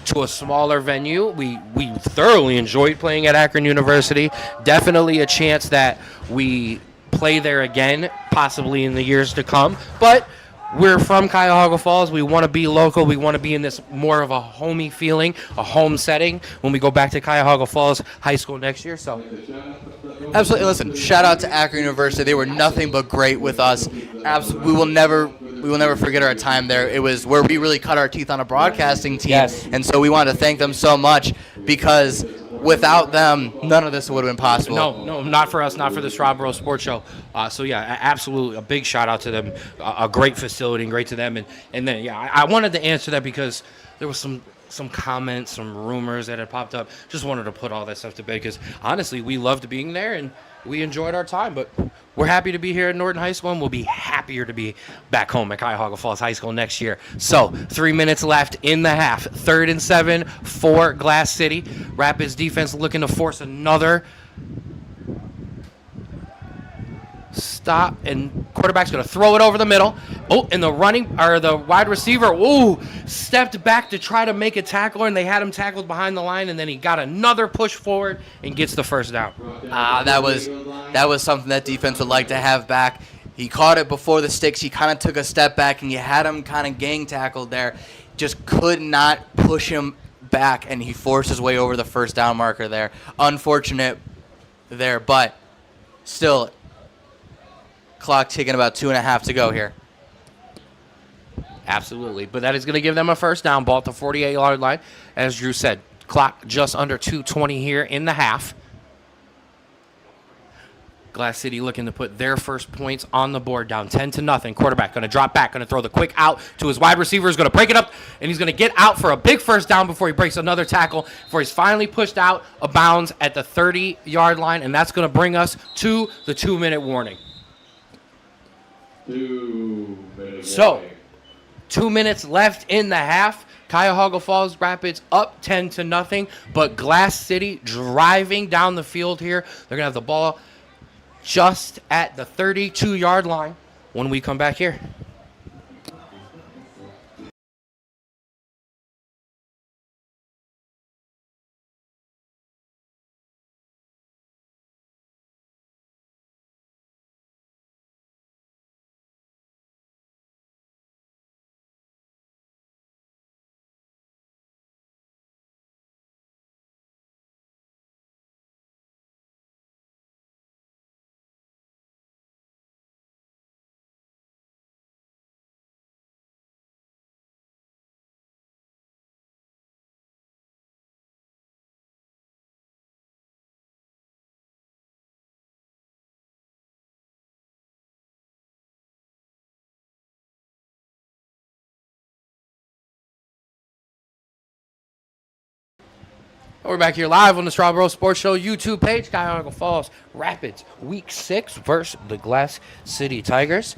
to a smaller venue. We thoroughly enjoyed playing at Akron University. Definitely a chance that we play there again, possibly in the years to come. But we're from Cuyahoga Falls. We want to be local. We want to be in this more of a homey feeling, a home setting when we go back to Cuyahoga Falls High School next year. So, absolutely. Listen, shout out to Akron University. They were nothing but great with us. We will never forget our time there. It was where we really cut our teeth on a broadcasting team. Yes. And so we want to thank them so much, because without them, none of this would have been possible. No, not for us, not for the Strawboro Sports Show. So, yeah, absolutely a big shout-out to them. A great facility, and great to them. And then, yeah, I wanted to answer that because there was some comments, some rumors that had popped up. Just wanted to put all that stuff to bed because, honestly, we loved being there, and we enjoyed our time. But we're happy to be here at Norton High School, and we'll be happier to be back home at Cuyahoga Falls High School next year. So, 3 minutes left in the half. 3rd and 7 for Glass City. Rapids defense looking to force another stop, and quarterback's going to throw it over the middle. Oh, and the wide receiver, stepped back to try to make a tackle, and they had him tackled behind the line, and then he got another push forward and gets the first down. That was something that defense would like to have back. He caught it before the sticks. He kind of took a step back, and you had him kind of gang tackled there. Just could not push him back, and he forced his way over the first down marker there. Unfortunate there, but still, clock ticking, about 2.5 to go here. Absolutely. But that is going to give them a first down ball at the 48-yard line. As Drew said, clock just under 2:20 here in the half. Glass City looking to put their first points on the board, down 10-0. Quarterback going to drop back, going to throw the quick out to his wide receiver. He's going to break it up, and he's going to get out for a big first down before he breaks another tackle, before he's finally pushed out of bounds at the 30-yard line, and that's going to bring us to the 2-minute warning. 2 minutes left in the half. Cuyahoga Falls Rapids up 10-0, but Glass City driving down the field here. They're going to have the ball just at the 32-yard line when we come back here. We're back here live on the Strawboro Sports Show YouTube page. Cuyahoga Falls Rapids Week 6 versus the Glass City Tigers.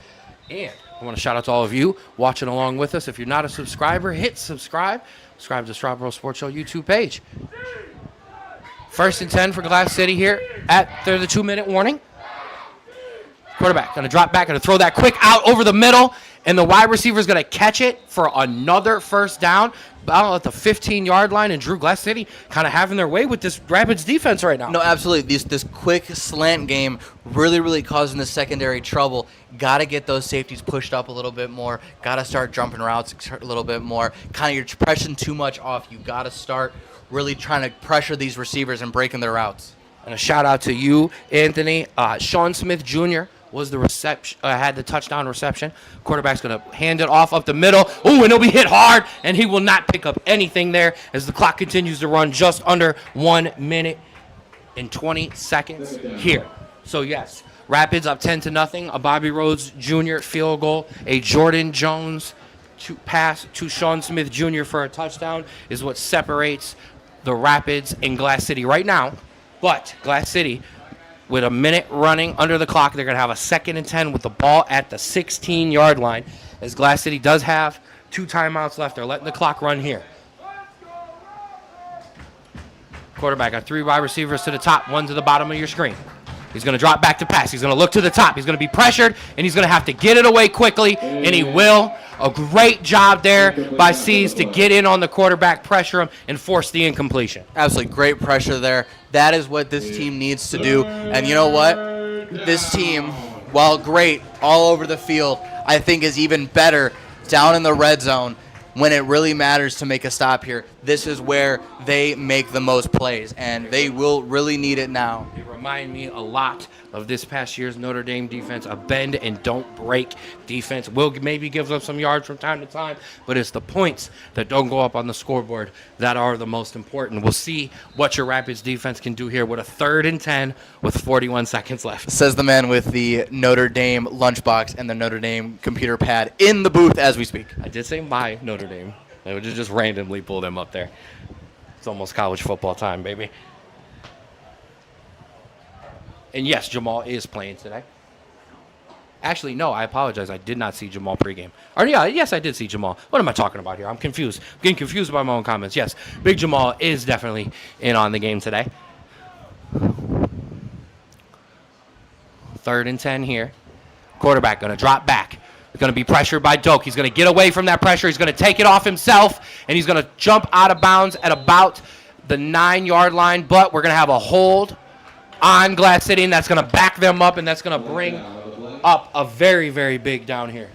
And I want to shout out to all of you watching along with us. If you're not a subscriber, hit subscribe. Subscribe to the Strawboro Sports Show YouTube page. 1st and 10 for Glass City here at the 2-minute warning. Quarterback going to drop back, going to throw that quick out over the middle, and the wide receiver is going to catch it for another first down about at the 15-yard line, and Drew Glass City kind of having their way with this Rapids defense right now. No, absolutely. This quick slant game really causing the secondary trouble. Got to get those safeties pushed up a little bit more. Got to start jumping routes a little bit more. Kind of you're pressing too much off. You got to start really trying to pressure these receivers and breaking their routes. And a shout out to you, Anthony. Sean Smith Jr. was the reception, had the touchdown reception. Quarterback's going to hand it off up the middle. Ooh, and he'll be hit hard, and he will not pick up anything there as the clock continues to run just under 1 minute and 20 seconds here. So, yes, Rapids up 10-0. A Bobby Rhodes Jr. field goal. A Jordan Jones pass to Sean Smith Jr. for a touchdown is what separates the Rapids and Glass City right now. But Glass City, with a minute running under the clock, they're going to have a 2nd and 10 with the ball at the 16-yard line, as Glass City does have 2 timeouts left. They're letting the clock run here. Quarterback got 3 wide receivers to the top, 1 to the bottom of your screen. He's going to drop back to pass. He's going to look to the top. He's going to be pressured, and he's going to have to get it away quickly, and he will. A great job there by C's to get in on the quarterback, pressure him, and force the incompletion. Absolutely great pressure there. That is what this team needs to do. And you know what? This team, while great all over the field, I think is even better down in the red zone when it really matters to make a stop here. This is where they make the most plays, and they will really need it now. They remind me a lot of this past year's Notre Dame defense, a bend and don't break defense. Will maybe give up some yards from time to time, but it's the points that don't go up on the scoreboard that are the most important. We'll see what your Rapids defense can do here with a 3rd and 10 with 41 seconds left. Says the man with the Notre Dame lunchbox and the Notre Dame computer pad in the booth as we speak. I did say my Notre Dame. I would just randomly pull them up there. It's almost college football time, baby. And yes, Jamal is playing today. Actually, no, I apologize. I did not see Jamal pregame. Or yeah, yes, I did see Jamal. What am I talking about here? I'm confused. I'm getting confused by my own comments. Yes, Big Jamal is definitely in on the game today. 3rd and 10 here. Quarterback going to drop back. He's going to be pressured by Doak. He's going to get away from that pressure. He's going to take it off himself, and he's going to jump out of bounds at about the 9-yard line. But we're going to have a hold on Glass City, and that's going to back them up, and that's going to bring up a very, very big down here.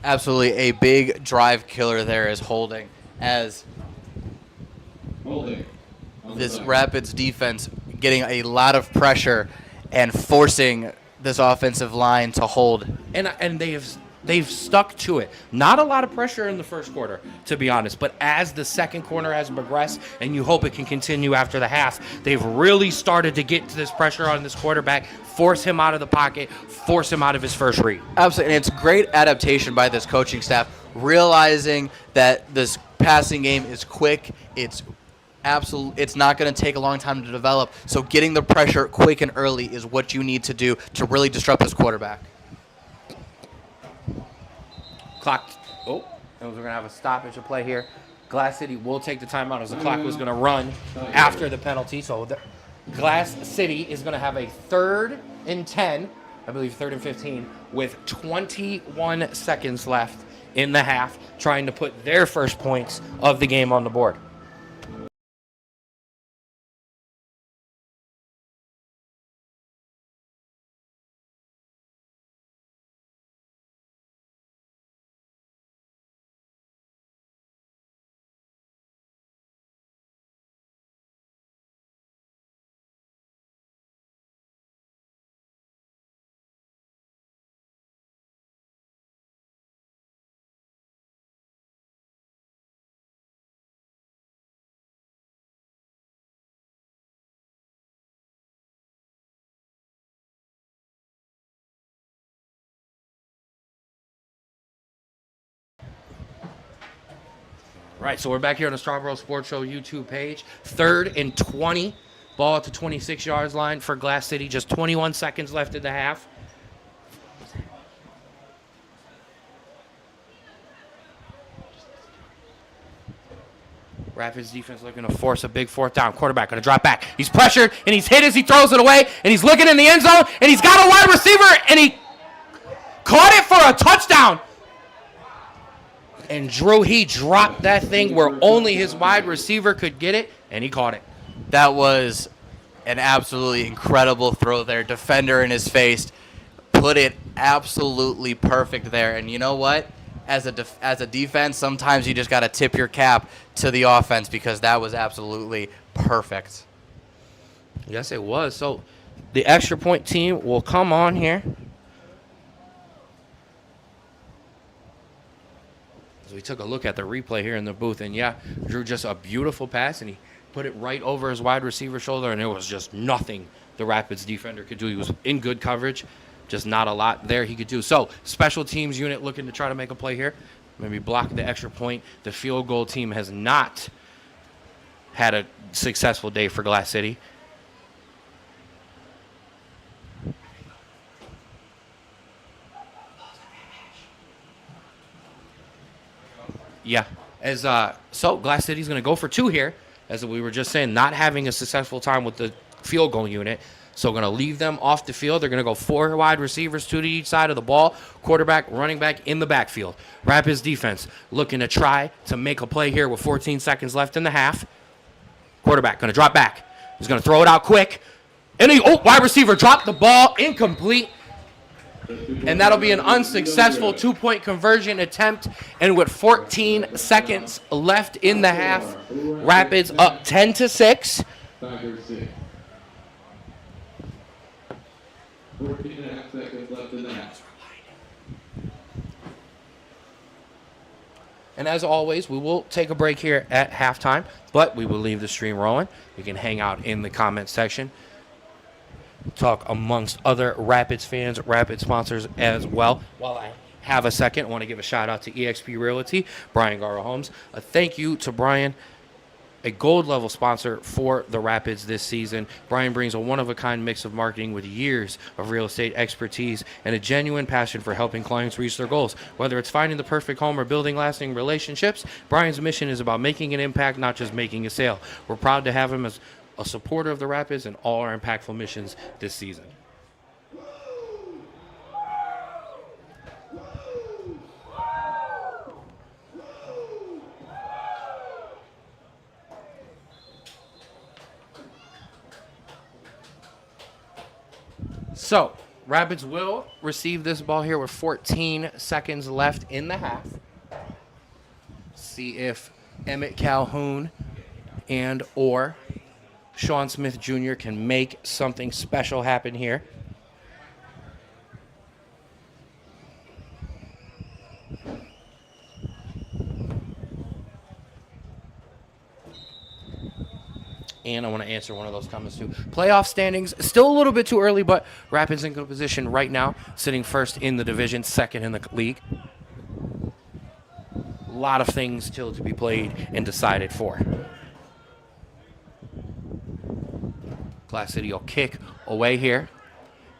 Absolutely a big drive killer there is holding, as this Rapids defense getting a lot of pressure and forcing this offensive line to hold. And they've stuck to it. Not a lot of pressure in the first quarter, to be honest, but as the second quarter has progressed, and you hope it can continue after the half, they've really started to get to this pressure on this quarterback, force him out of the pocket, force him out of his first read. Absolutely, and it's great adaptation by this coaching staff, realizing that this passing game is quick, it's not going to take a long time to develop, so getting the pressure quick and early is what you need to do to really disrupt this quarterback. Clock. Oh, and we're going to have a stoppage of play here. Glass City will take the timeout as the clock was going to run after the penalty. So Glass City is going to have a 3rd and 10, I believe 3rd and 15, with 21 seconds left in the half, trying to put their first points of the game on the board. Right, so we're back here on the Strawboro Sports Show YouTube page. 3rd and 20. Ball at the 26 yards line for Glass City. Just 21 seconds left in the half. Rapids defense looking to force a big 4th down. Quarterback going to drop back. He's pressured, and he's hit as he throws it away, and he's looking in the end zone, and he's got a wide receiver, and he caught it for a touchdown. And Drew, he dropped that thing where only his wide receiver could get it, and he caught it. That was an absolutely incredible throw there. Defender in his face, put it absolutely perfect there. And you know what? As a defense, sometimes you just got to tip your cap to the offense because that was absolutely perfect. Yes, it was. So the extra point team will come on here. So we took a look at the replay here in the booth, and yeah, Drew just a beautiful pass, and he put it right over his wide receiver shoulder, and it was just nothing the Rapids defender could do. He was in good coverage, just not a lot there he could do. So special teams unit looking to try to make a play here. Maybe block the extra point. The field goal team has not had a successful day for Glass City. Yeah. So Glass City's going to go for 2 here, as we were just saying, not having a successful time with the field goal unit. So going to leave them off the field. They're going to go 4 wide receivers, 2 to each side of the ball. Quarterback, running back in the backfield. Rapids defense looking to try to make a play here with 14 seconds left in the half. Quarterback going to drop back. He's going to throw it out quick. And wide receiver dropped the ball, incomplete. And that'll be an unsuccessful 2-point conversion attempt. And with 14 seconds left in the half, Rapids up 10-6. Tigers 6. 14.5 seconds left in the half. And as always, we will take a break here at halftime, but we will leave the stream rolling. You can hang out in the comment section. Talk amongst other Rapids fans, Rapids sponsors as well. While I have a second, I want to give a shout out to eXp Realty, Brian Garrow Homes. A thank you to Brian, a gold level sponsor for the Rapids this season. Brian brings a one-of-a-kind mix of marketing with years of real estate expertise and a genuine passion for helping clients reach their goals. Whether it's finding the perfect home or building lasting relationships, Brian's mission is about making an impact, not just making a sale. We're proud to have him as a supporter of the Rapids and all our impactful missions this season. So, Rapids will receive this ball here with 14 seconds left in the half. See if Emmett Calhoun and or Sean Smith Jr. can make something special happen here. And I want to answer one of those comments too. Playoff standings, still a little bit too early, but Rapids in good position right now, sitting first in the division, second in the league. A lot of things still to be played and decided for. Glass City will kick away here.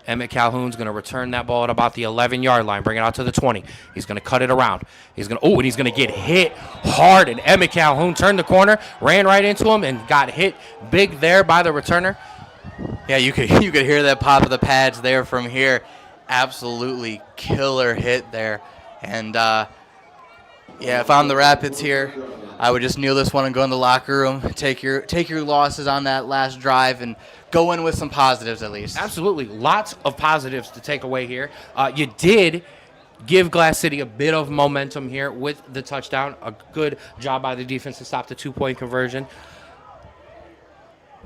Emmett Calhoun's going to return that ball at about the 11-yard line, bring it out to the 20. He's going to cut it around. He's going to, and he's going to get hit hard. And Emmett Calhoun turned the corner, ran right into him, and got hit big there by the returner. Yeah, you could hear that pop of the pads there from here. Absolutely killer hit there. And yeah, if I'm the Rapids here, I would just kneel this one and go in the locker room, take your losses on that last drive, and go in with some positives at least. Absolutely. Lots of positives to take away here. You did give Glass City a bit of momentum here with the touchdown. A good job by the defense to stop the 2-point conversion.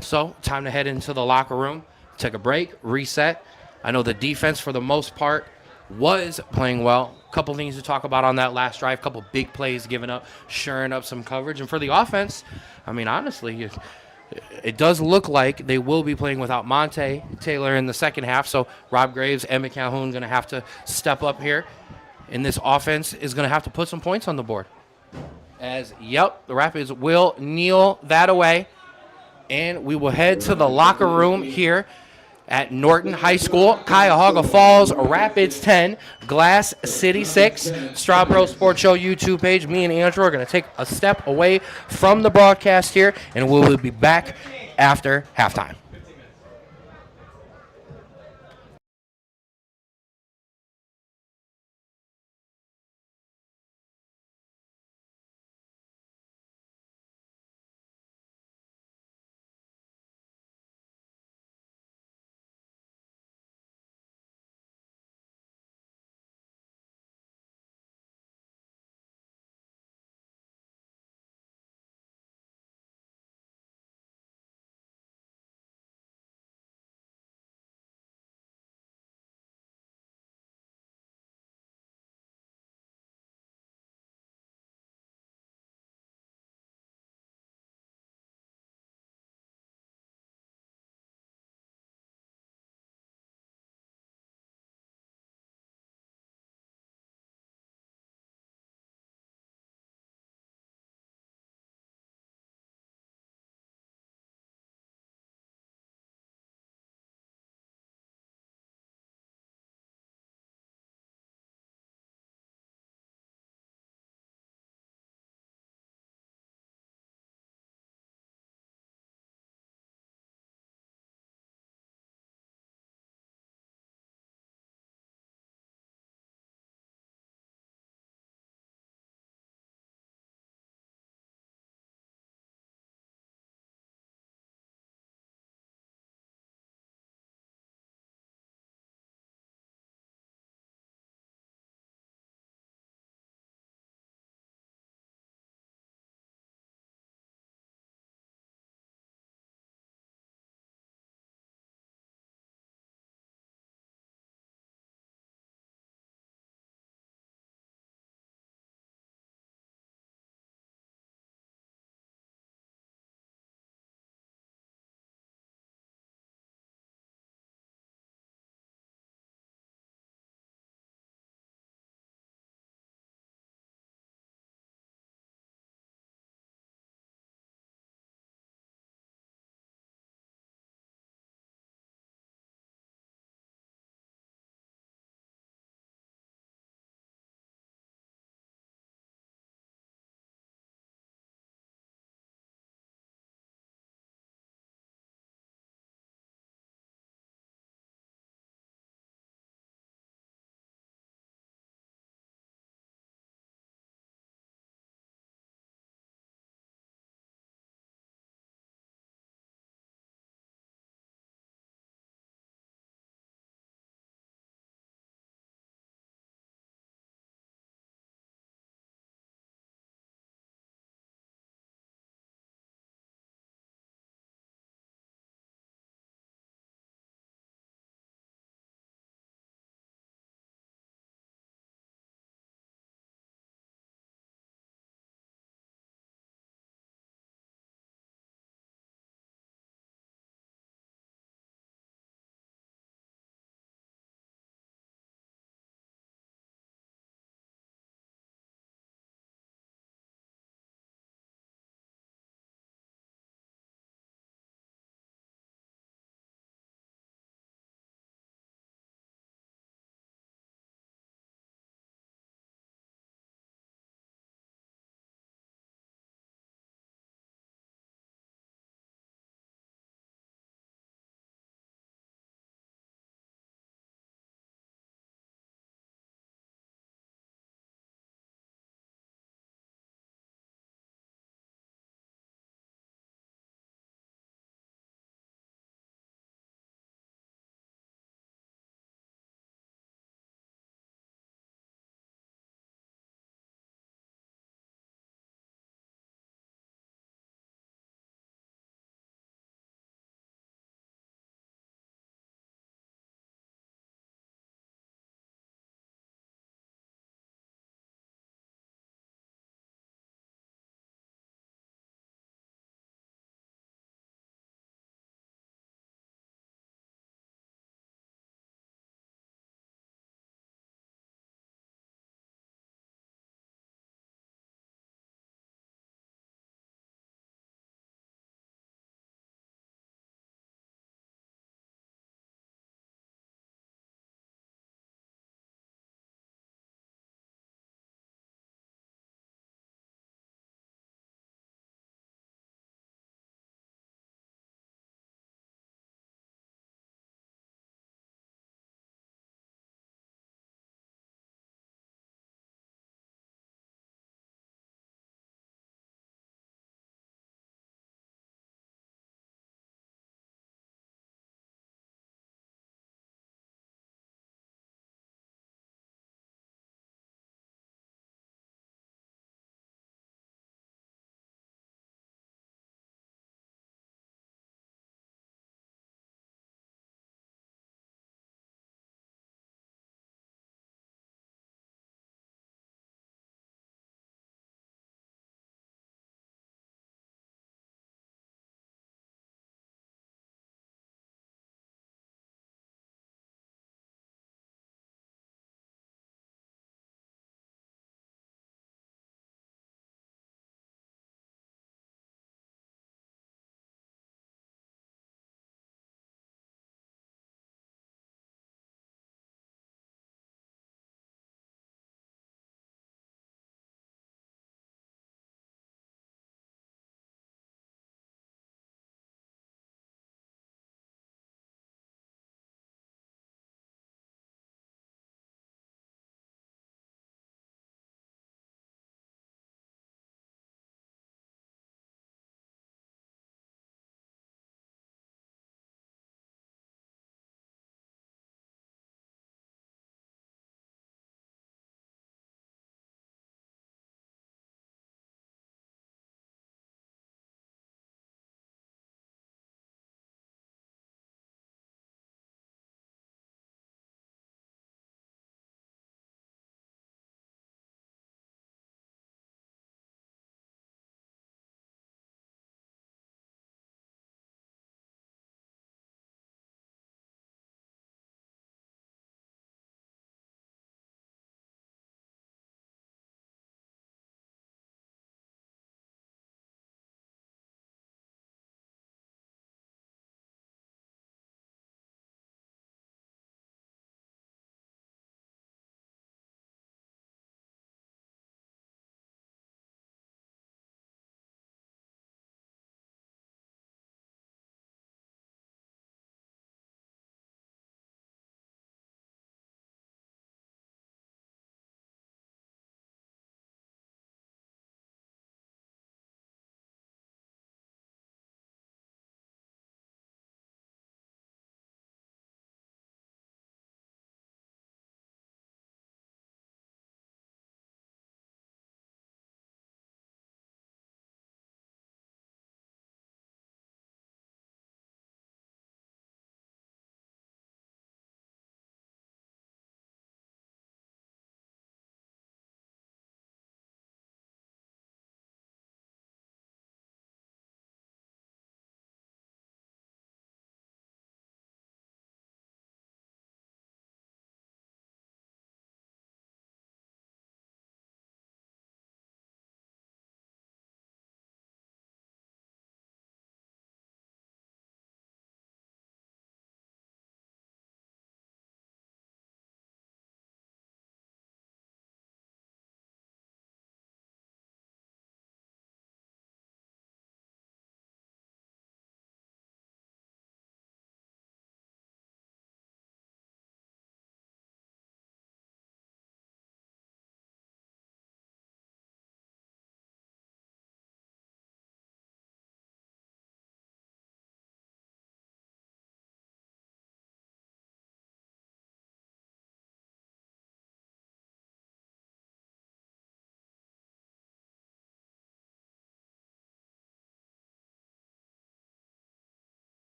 So, time to head into the locker room, take a break, reset. I know the defense, for the most part, was playing well. A couple things to talk about on that last drive. A couple big plays given up, shoring up some coverage. And for the offense, I mean, honestly, it does look like they will be playing without Monte Taylor in the second half. So Rob Graves, Emmett Calhoun going to have to step up here. And this offense is going to have to put some points on the board. The Rapids will kneel that away. And we will head to the locker room here at Norton High School. Cuyahoga Falls, Rapids 10, Glass City 6. Strawbro Sports Show YouTube page. Me and Andrew are going to take a step away from the broadcast here, and we will be back after halftime.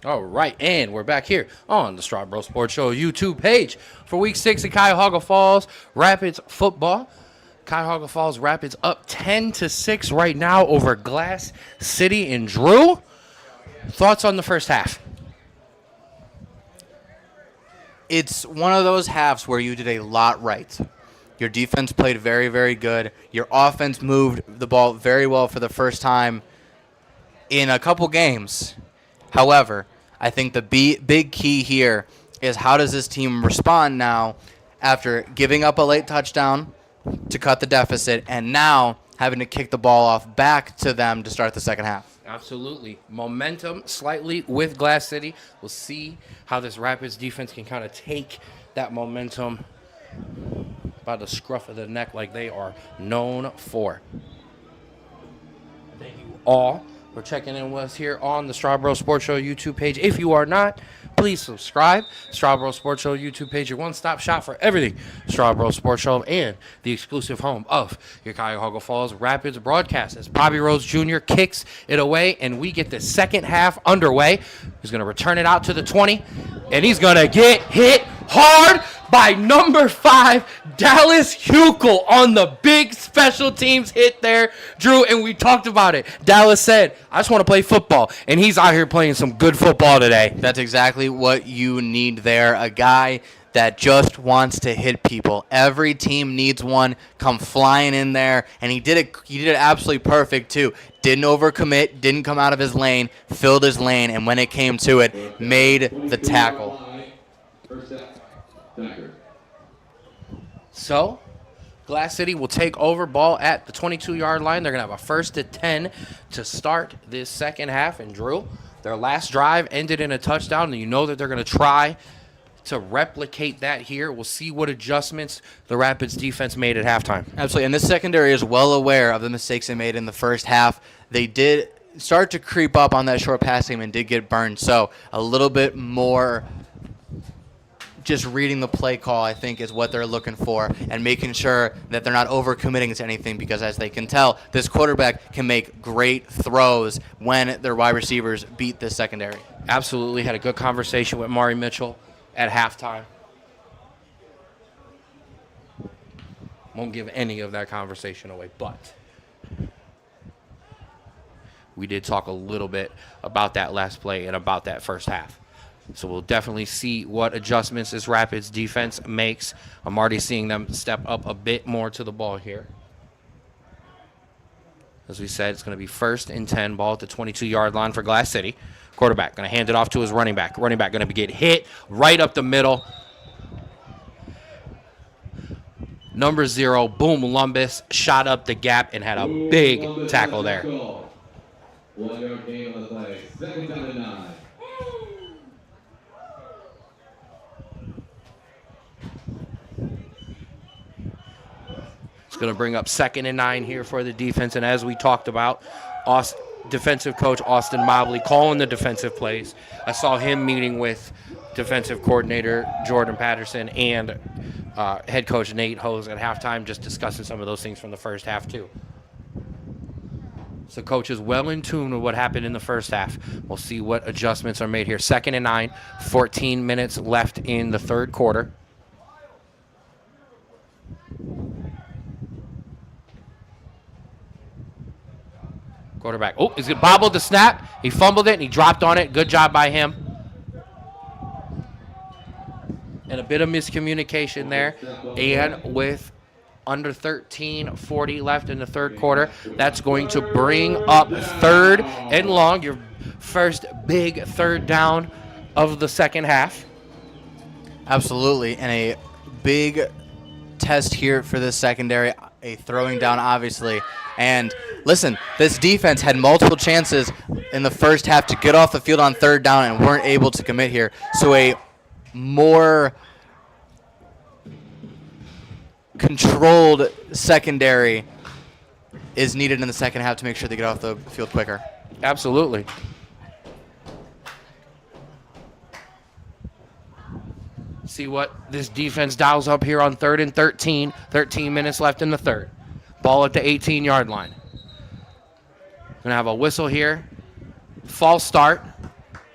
All right, and we're back here on the Strawbro Sports Show YouTube page for Week 6 of Cuyahoga Falls Rapids football. Cuyahoga Falls Rapids up 10-6 right now over Glass City and Drew. Thoughts on the first half? It's one of those halves where you did a lot right. Your defense played very, very good. Your offense moved the ball very well for the first time in a couple games. However, I think the big key here is how does this team respond now after giving up a late touchdown to cut the deficit and now having to kick the ball off back to them to start the second half. Absolutely. Momentum slightly with Glass City. We'll see how this Rapids defense can kind of take that momentum by the scruff of the neck like they are known for. Thank you all for checking in with us here on the Strawbro Sports Show YouTube page. If you are not, please subscribe. Strawbro Sports Show YouTube page, your one-stop shop for everything Strawbro Sports Show and the exclusive home of your Cuyahoga Falls Rapids broadcast. As Bobby Rose Jr. kicks it away and we get the second half underway. He's going to return it out to the 20, and he's going to get hit hard by number 5, Dallas Huckel on the big special teams hit there, Drew, and we talked about it. Dallas said, I just want to play football, and he's out here playing some good football today. That's exactly what you need there, a guy that just wants to hit people. Every team needs one. Come flying in there, and he did it absolutely perfect too. Didn't overcommit, didn't come out of his lane, filled his lane, and when it came to it, made the tackle. So, Glass City will take over, ball at the 22-yard line. They're going to have a 1st and 10 to start this second half. And Drew, their last drive ended in a touchdown, and you know that they're going to try to replicate that here. We'll see what adjustments the Rapids defense made at halftime. Absolutely, and this secondary is well aware of the mistakes they made in the first half. They did start to creep up on that short pass game and did get burned. So a little bit more just reading the play call, I think, is what they're looking for, and making sure that they're not overcommitting to anything, because as they can tell, this quarterback can make great throws when their wide receivers beat this secondary. Absolutely. Had a good conversation with Mari Mitchell at halftime. Won't give any of that conversation away, but we did talk a little bit about that last play and about that first half. So we'll definitely see what adjustments this Rapids defense makes. I'm already seeing them step up a bit more to the ball here. As we said, it's going to be 1st and 10, ball at the 22-yard line for Glass City. Quarterback going to hand it off to his running back. Running back going to get hit right up the middle. Number 0, Boom Lumbus, shot up the gap and had a big tackle there. 1-yard gain on the play. 2nd down and 9. It's going to bring up 2nd and 9 here for the defense. And as we talked about, defensive coach Austin Mobley calling the defensive plays. I saw him meeting with defensive coordinator Jordan Patterson and head coach Nate Hose at halftime, just discussing some of those things from the first half too. So coach is well in tune with what happened in the first half. We'll see what adjustments are made here. 2nd and 9, 14 minutes left in the third quarter. Quarterback. Oh, he's going to bobble the snap. He fumbled it, and he dropped on it. Good job by him. And a bit of miscommunication there. And with under 13:40 left in the third quarter, that's going to bring up 3rd and long, your first big third down of the second half. Absolutely, and a big test here for this secondary, a throwing down, obviously. And listen, this defense had multiple chances in the first half to get off the field on 3rd down and weren't able to commit here. So a more controlled secondary is needed in the second half to make sure they get off the field quicker. Absolutely. See what this defense dials up here on 3rd and 13. 13 minutes left in the third. Ball at the 18-yard line. Going to have a whistle here. False start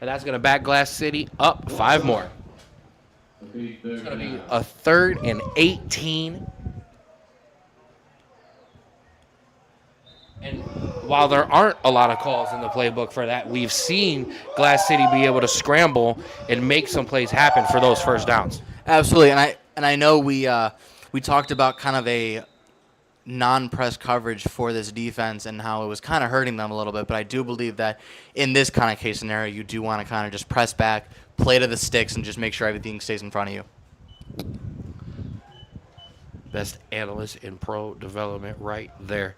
and that's going to back Glass City up 5 more. Okay, It's third going to be down. a 3rd and 18. And while there aren't a lot of calls in the playbook for that, we've seen Glass City be able to scramble and make some plays happen for those first downs. Absolutely, and I know we talked about kind of a non-press coverage for this defense and how it was kind of hurting them a little bit, but I do believe that in this kind of case scenario, you do want to kind of just press back, play to the sticks, and just make sure everything stays in front of you. Best analyst in pro development right there.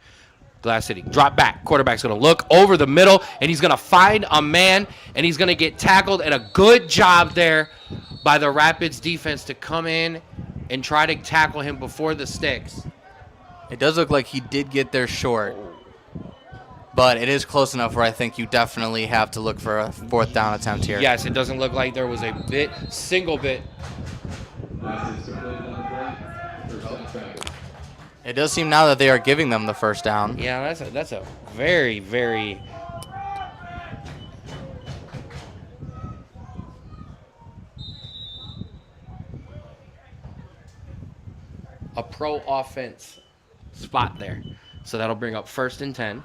Glass City. Drop back. Quarterback's going to look over the middle, and he's going to find a man, and he's going to get tackled. And a good job there by the Rapids defense to come in and try to tackle him before the sticks. It does look like he did get there short, but it is close enough where I think you definitely have to look for a 4th down attempt here. Yes, it doesn't look like there was a single bit. Last is completed on the play. First down traffic. It does seem now that they are giving them the first down. Yeah, that's a very, very a pro offense spot there. So that'll bring up 1st and 10.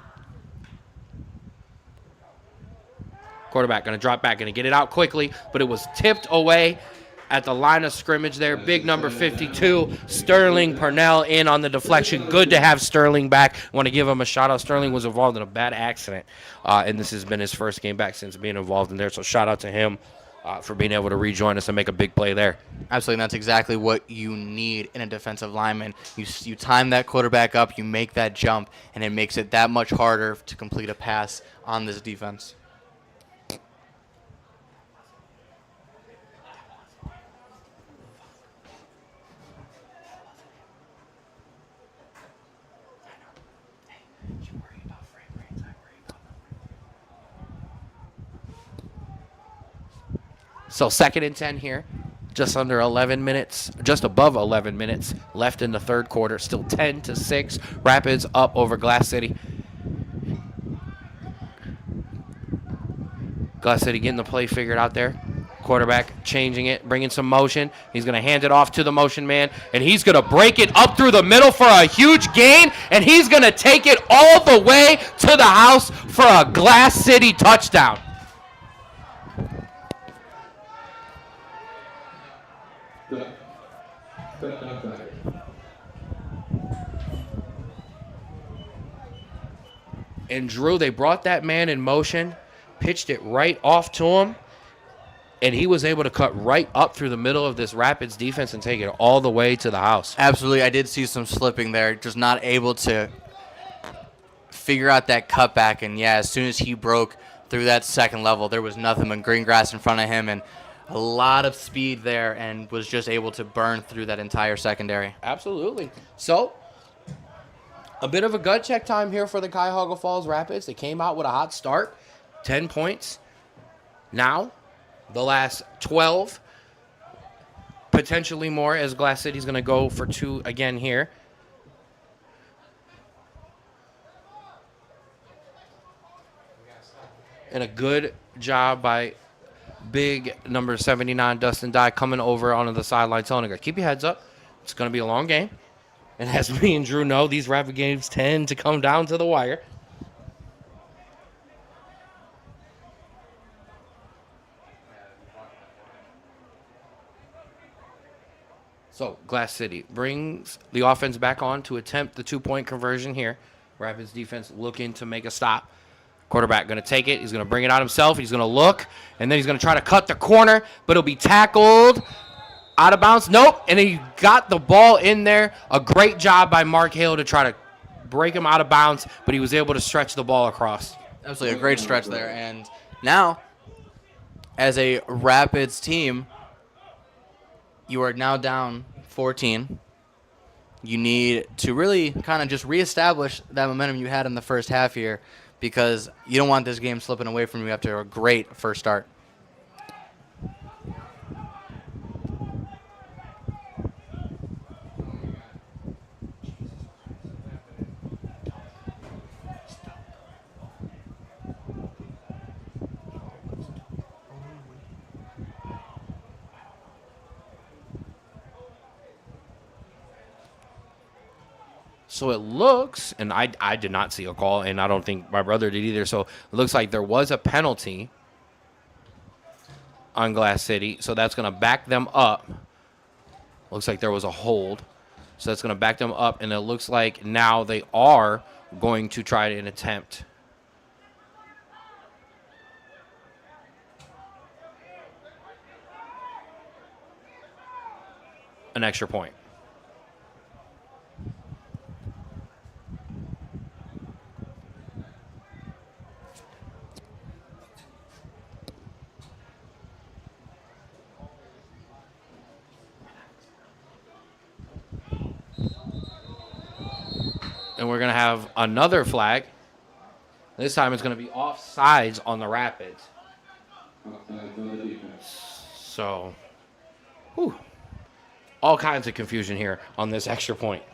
Quarterback going to drop back, going to get it out quickly, but it was tipped away at the line of scrimmage there. Big number 52, Sterling Purnell in on the deflection. Good to have Sterling back. I want to give him a shout out. Sterling was involved in a bad accident, and this has been his first game back since being involved in there. So shout out to him for being able to rejoin us and make a big play there. Absolutely, and that's exactly what you need in a defensive lineman. You time that quarterback up, you make that jump, and it makes it that much harder to complete a pass on this defense. So 2nd and 10 here. Just under 11 minutes, just above 11 minutes left in the 3rd quarter. Still 10-6. Rapids up over Glass City. Glass City getting the play figured out there. Quarterback changing it, bringing some motion. He's going to hand it off to the motion man, and he's going to break it up through the middle for a huge gain, and he's going to take it all the way to the house for a Glass City touchdown. Third down traffic. And Drew, they brought that man in motion, pitched it right off to him, and he was able to cut right up through the middle of this Rapids defense and take it all the way to the house. Absolutely, I did see some slipping there, just not able to figure out that cutback. And yeah, as soon as he broke through that 2nd level, there was nothing but green grass in front of him and a lot of speed there, and was just able to burn through that entire secondary. Absolutely. So, a bit of a gut check time here for the Cuyahoga Falls Rapids. They came out with a hot start, 10 points. Now, the last 12, potentially more, as Glass City's going to go for 2 again here. And a good job by big number 79, Dustin Dye, coming over onto the sideline telling him, keep your heads up. It's going to be a long game. And as me and Drew know, these Rapid games tend to come down to the wire. So Glass City brings the offense back on to attempt the 2-point conversion here. Rapids defense looking to make a stop. Quarterback going to take it. He's going to bring it out himself. He's going to look, and then he's going to try to cut the corner, but he'll be tackled out of bounds. Nope, and he got the ball in there. A great job by Mark Hale to try to break him out of bounds, but he was able to stretch the ball across. Absolutely a great stretch there. And now, as a Rapids team, you are now down 14. You need to really kind of just reestablish that momentum you had in the first half here, because you don't want this game slipping away from you after a great first start. So it looks, and I did not see a call, and I don't think my brother did either. So it looks like there was a penalty on Glass City. So that's going to back them up. Looks like there was a hold. So that's going to back them up, and it looks like now they are going to try and attempt an extra point. And we're going to have another flag. This time it's going to be offsides on the Rapids. Offsides on the defense. So, all kinds of confusion here on this extra point.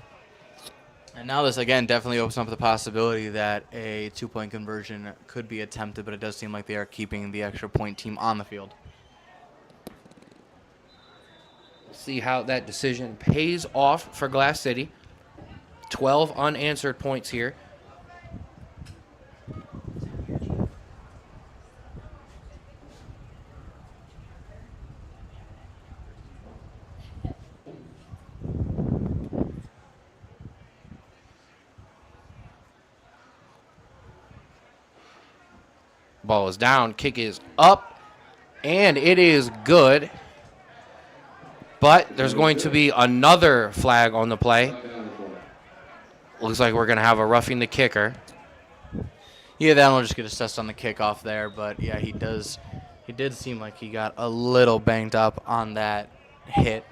And now this, again, definitely opens up the possibility that a 2-point conversion could be attempted, but it does seem like they are keeping the extra point team on the field. We'll see how that decision pays off for Glass City. 12 unanswered points here. Ball is down, kick is up, and it is good. But there's going to be another flag on the play. Looks like we're going to have a roughing the kicker. Yeah, that'll just get assessed on the kickoff there, but yeah, he did seem like he got a little banged up on that hit.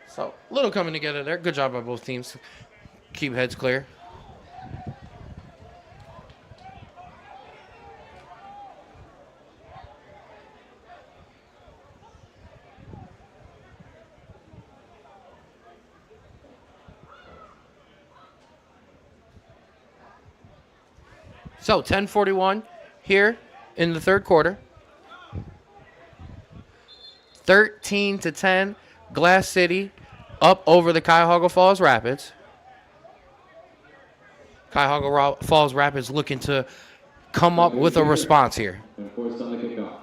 So, a little coming together there. Good job by both teams. Keep heads clear. So, 10:41 here in the third quarter. 13-10, Glass City up over the Cuyahoga Falls Rapids. Cuyahoga Falls Rapids looking to come up with a response here. And forced on the kickoff.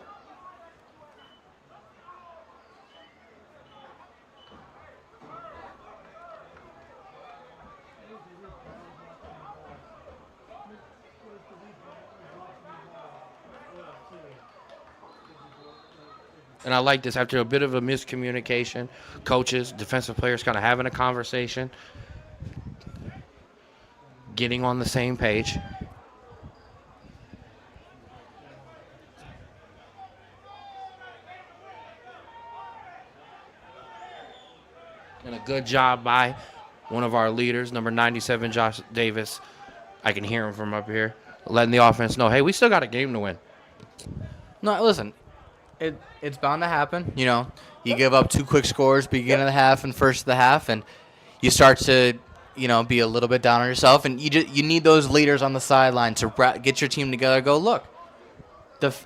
And I like this after a bit of a miscommunication. Coaches, defensive players kind of having a conversation, getting on the same page. And a good job by one of our leaders, number 97, Josh Davis. I can hear him from up here, letting the offense know, hey, we still got a game to win. No, listen, it's bound to happen. You know, you give up 2 quick scores beginning of the half and first of the half, and you start to, you know, be a little bit down on yourself, and you need those leaders on the sideline to get your team together. Go, look,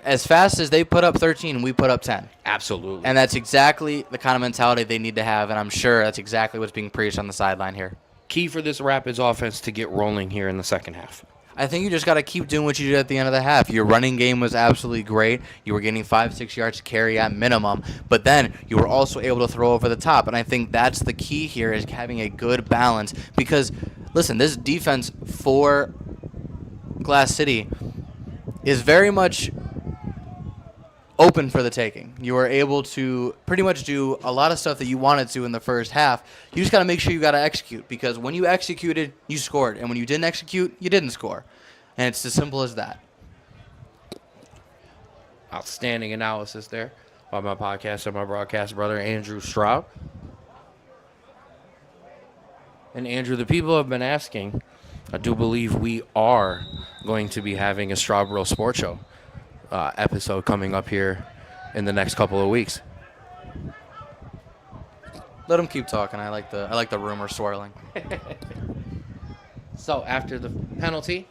as fast as they put up 13, we put up 10. Absolutely. And that's exactly the kind of mentality they need to have, and I'm sure that's exactly what's being preached on the sideline here. Key for this Rapids offense to get rolling here in the second half. I think you just got to keep doing what you did at the end of the half. Your running game was absolutely great. You were getting 5-6 yards to carry at minimum, but then you were also able to throw over the top. And I think that's the key here, is having a good balance. Because, listen, this defense for Glass City is very much open for the taking. You were able to pretty much do a lot of stuff that you wanted to in the first half. You just got to make sure you got to execute, because when you executed, you scored. And when you didn't execute, you didn't score. And it's as simple as that. Outstanding analysis there by my podcast and my broadcast brother, Andrew Straub. And Andrew, the people have been asking, I do believe we are going to be having a Strawboro Sports Show episode coming up here in the next couple of weeks. Let them keep talking. I like the rumor swirling. So after the penalty,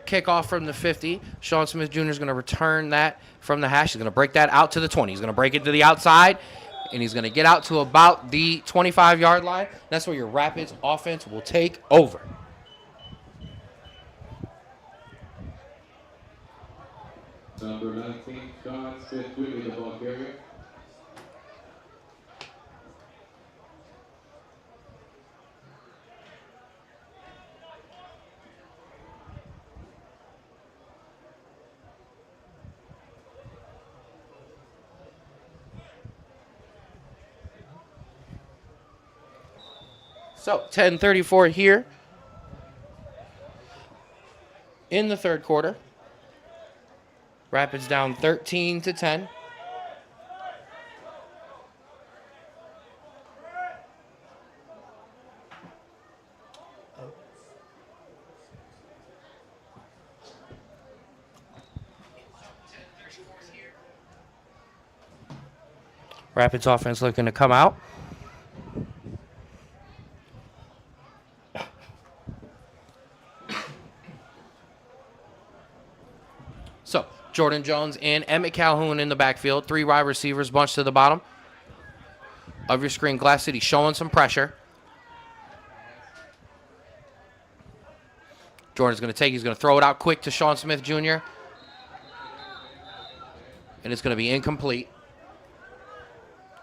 kickoff from the 50, Sean Smith Jr. is going to return that from the hash. He's going to break that out to the 20. He's going to break it to the outside, and he's going to get out to about the 25-yard line. That's where your Rapids offense will take over. Number 19, Sean Smith Jr., the ball carrier. So 10:34 here in the third quarter. Rapids down 13-10. Rapids offense looking to come out. So, Jordan Jones and Emmett Calhoun in the backfield. 3 wide receivers bunched to the bottom of your screen. Glass City showing some pressure. Jordan's going to take. He's going to throw it out quick to Sean Smith Jr. And it's going to be incomplete.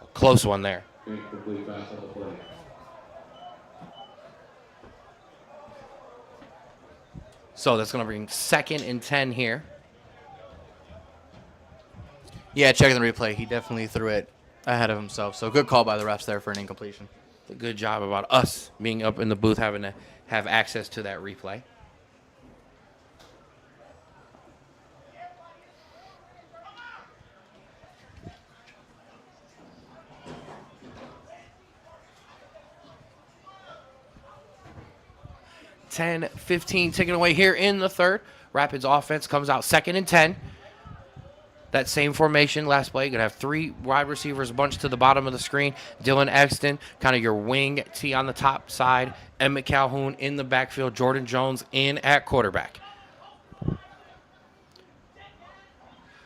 A close one there. Incomplete pass on the play. So that's going to bring 2nd and 10 here. Yeah, checking the replay. He definitely threw it ahead of himself. So good call by the refs there for an incompletion. A good job about us being up in the booth, having to have access to that replay. (10-15) taken away here in the third. Rapids offense comes out 2nd and 10. That same formation last play. You're going to have 3 wide receivers bunched to the bottom of the screen. Dylan Exton, kind of your wing T on the top side. Emmett Calhoun in the backfield. Jordan Jones in at quarterback.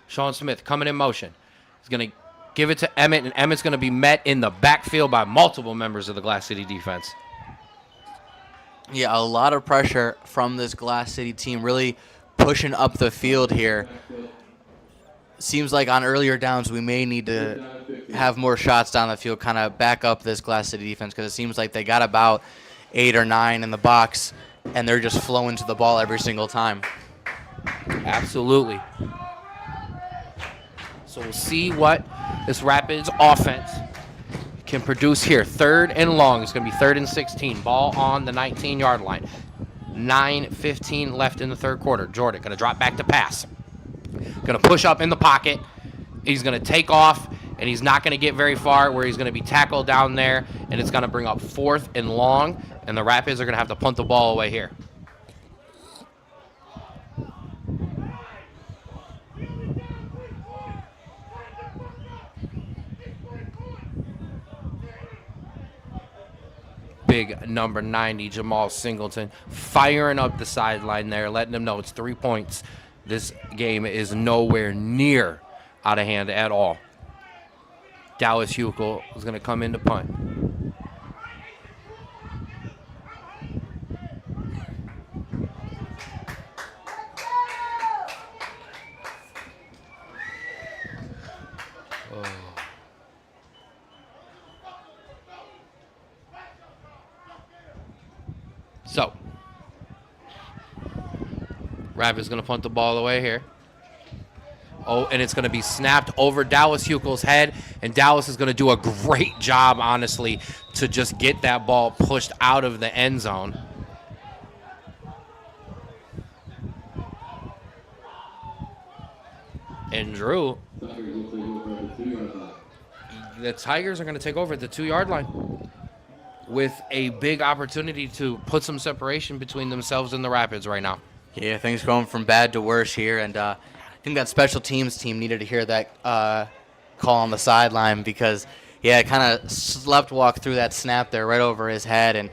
Sean Smith coming in motion. He's going to give it to Emmett, and Emmett's going to be met in the backfield by multiple members of the Glass City defense. Yeah, a lot of pressure from this Glass City team, really pushing up the field here. Seems like on earlier downs we may need to have more shots down the field, kind of back up this Glass City defense, because it seems like they got about 8 or 9 in the box, and they're just flowing to the ball every single time. Absolutely. So we'll see what this Rapids offense can produce here. 3rd and long. It's going to be 3rd and 16. Ball on the 19-yard line. 9:15 left in the third quarter. Jordan going to drop back to pass. Going to push up in the pocket. He's going to take off, and he's not going to get very far, where he's going to be tackled down there, and it's going to bring up 4th and long, and the Rapids are going to have to punt the ball away here. Big number 90, Jamal Singleton, firing up the sideline there, letting them know it's 3 points. This game is nowhere near out of hand at all. Dallas Hukel is going to come in to punt. So, Rapids going to punt the ball away here. Oh, and it's going to be snapped over Dallas Hukel's head, and Dallas is going to do a great job, honestly, to just get that ball pushed out of the end zone. And Drew, the Tigers are going to take over at the 2-yard line with a big opportunity to put some separation between themselves and the Rapids right now. Yeah, things going from bad to worse here, and I think that special teams team needed to hear that call on the sideline, because, yeah, it kind of slept walk through that snap there right over his head. And,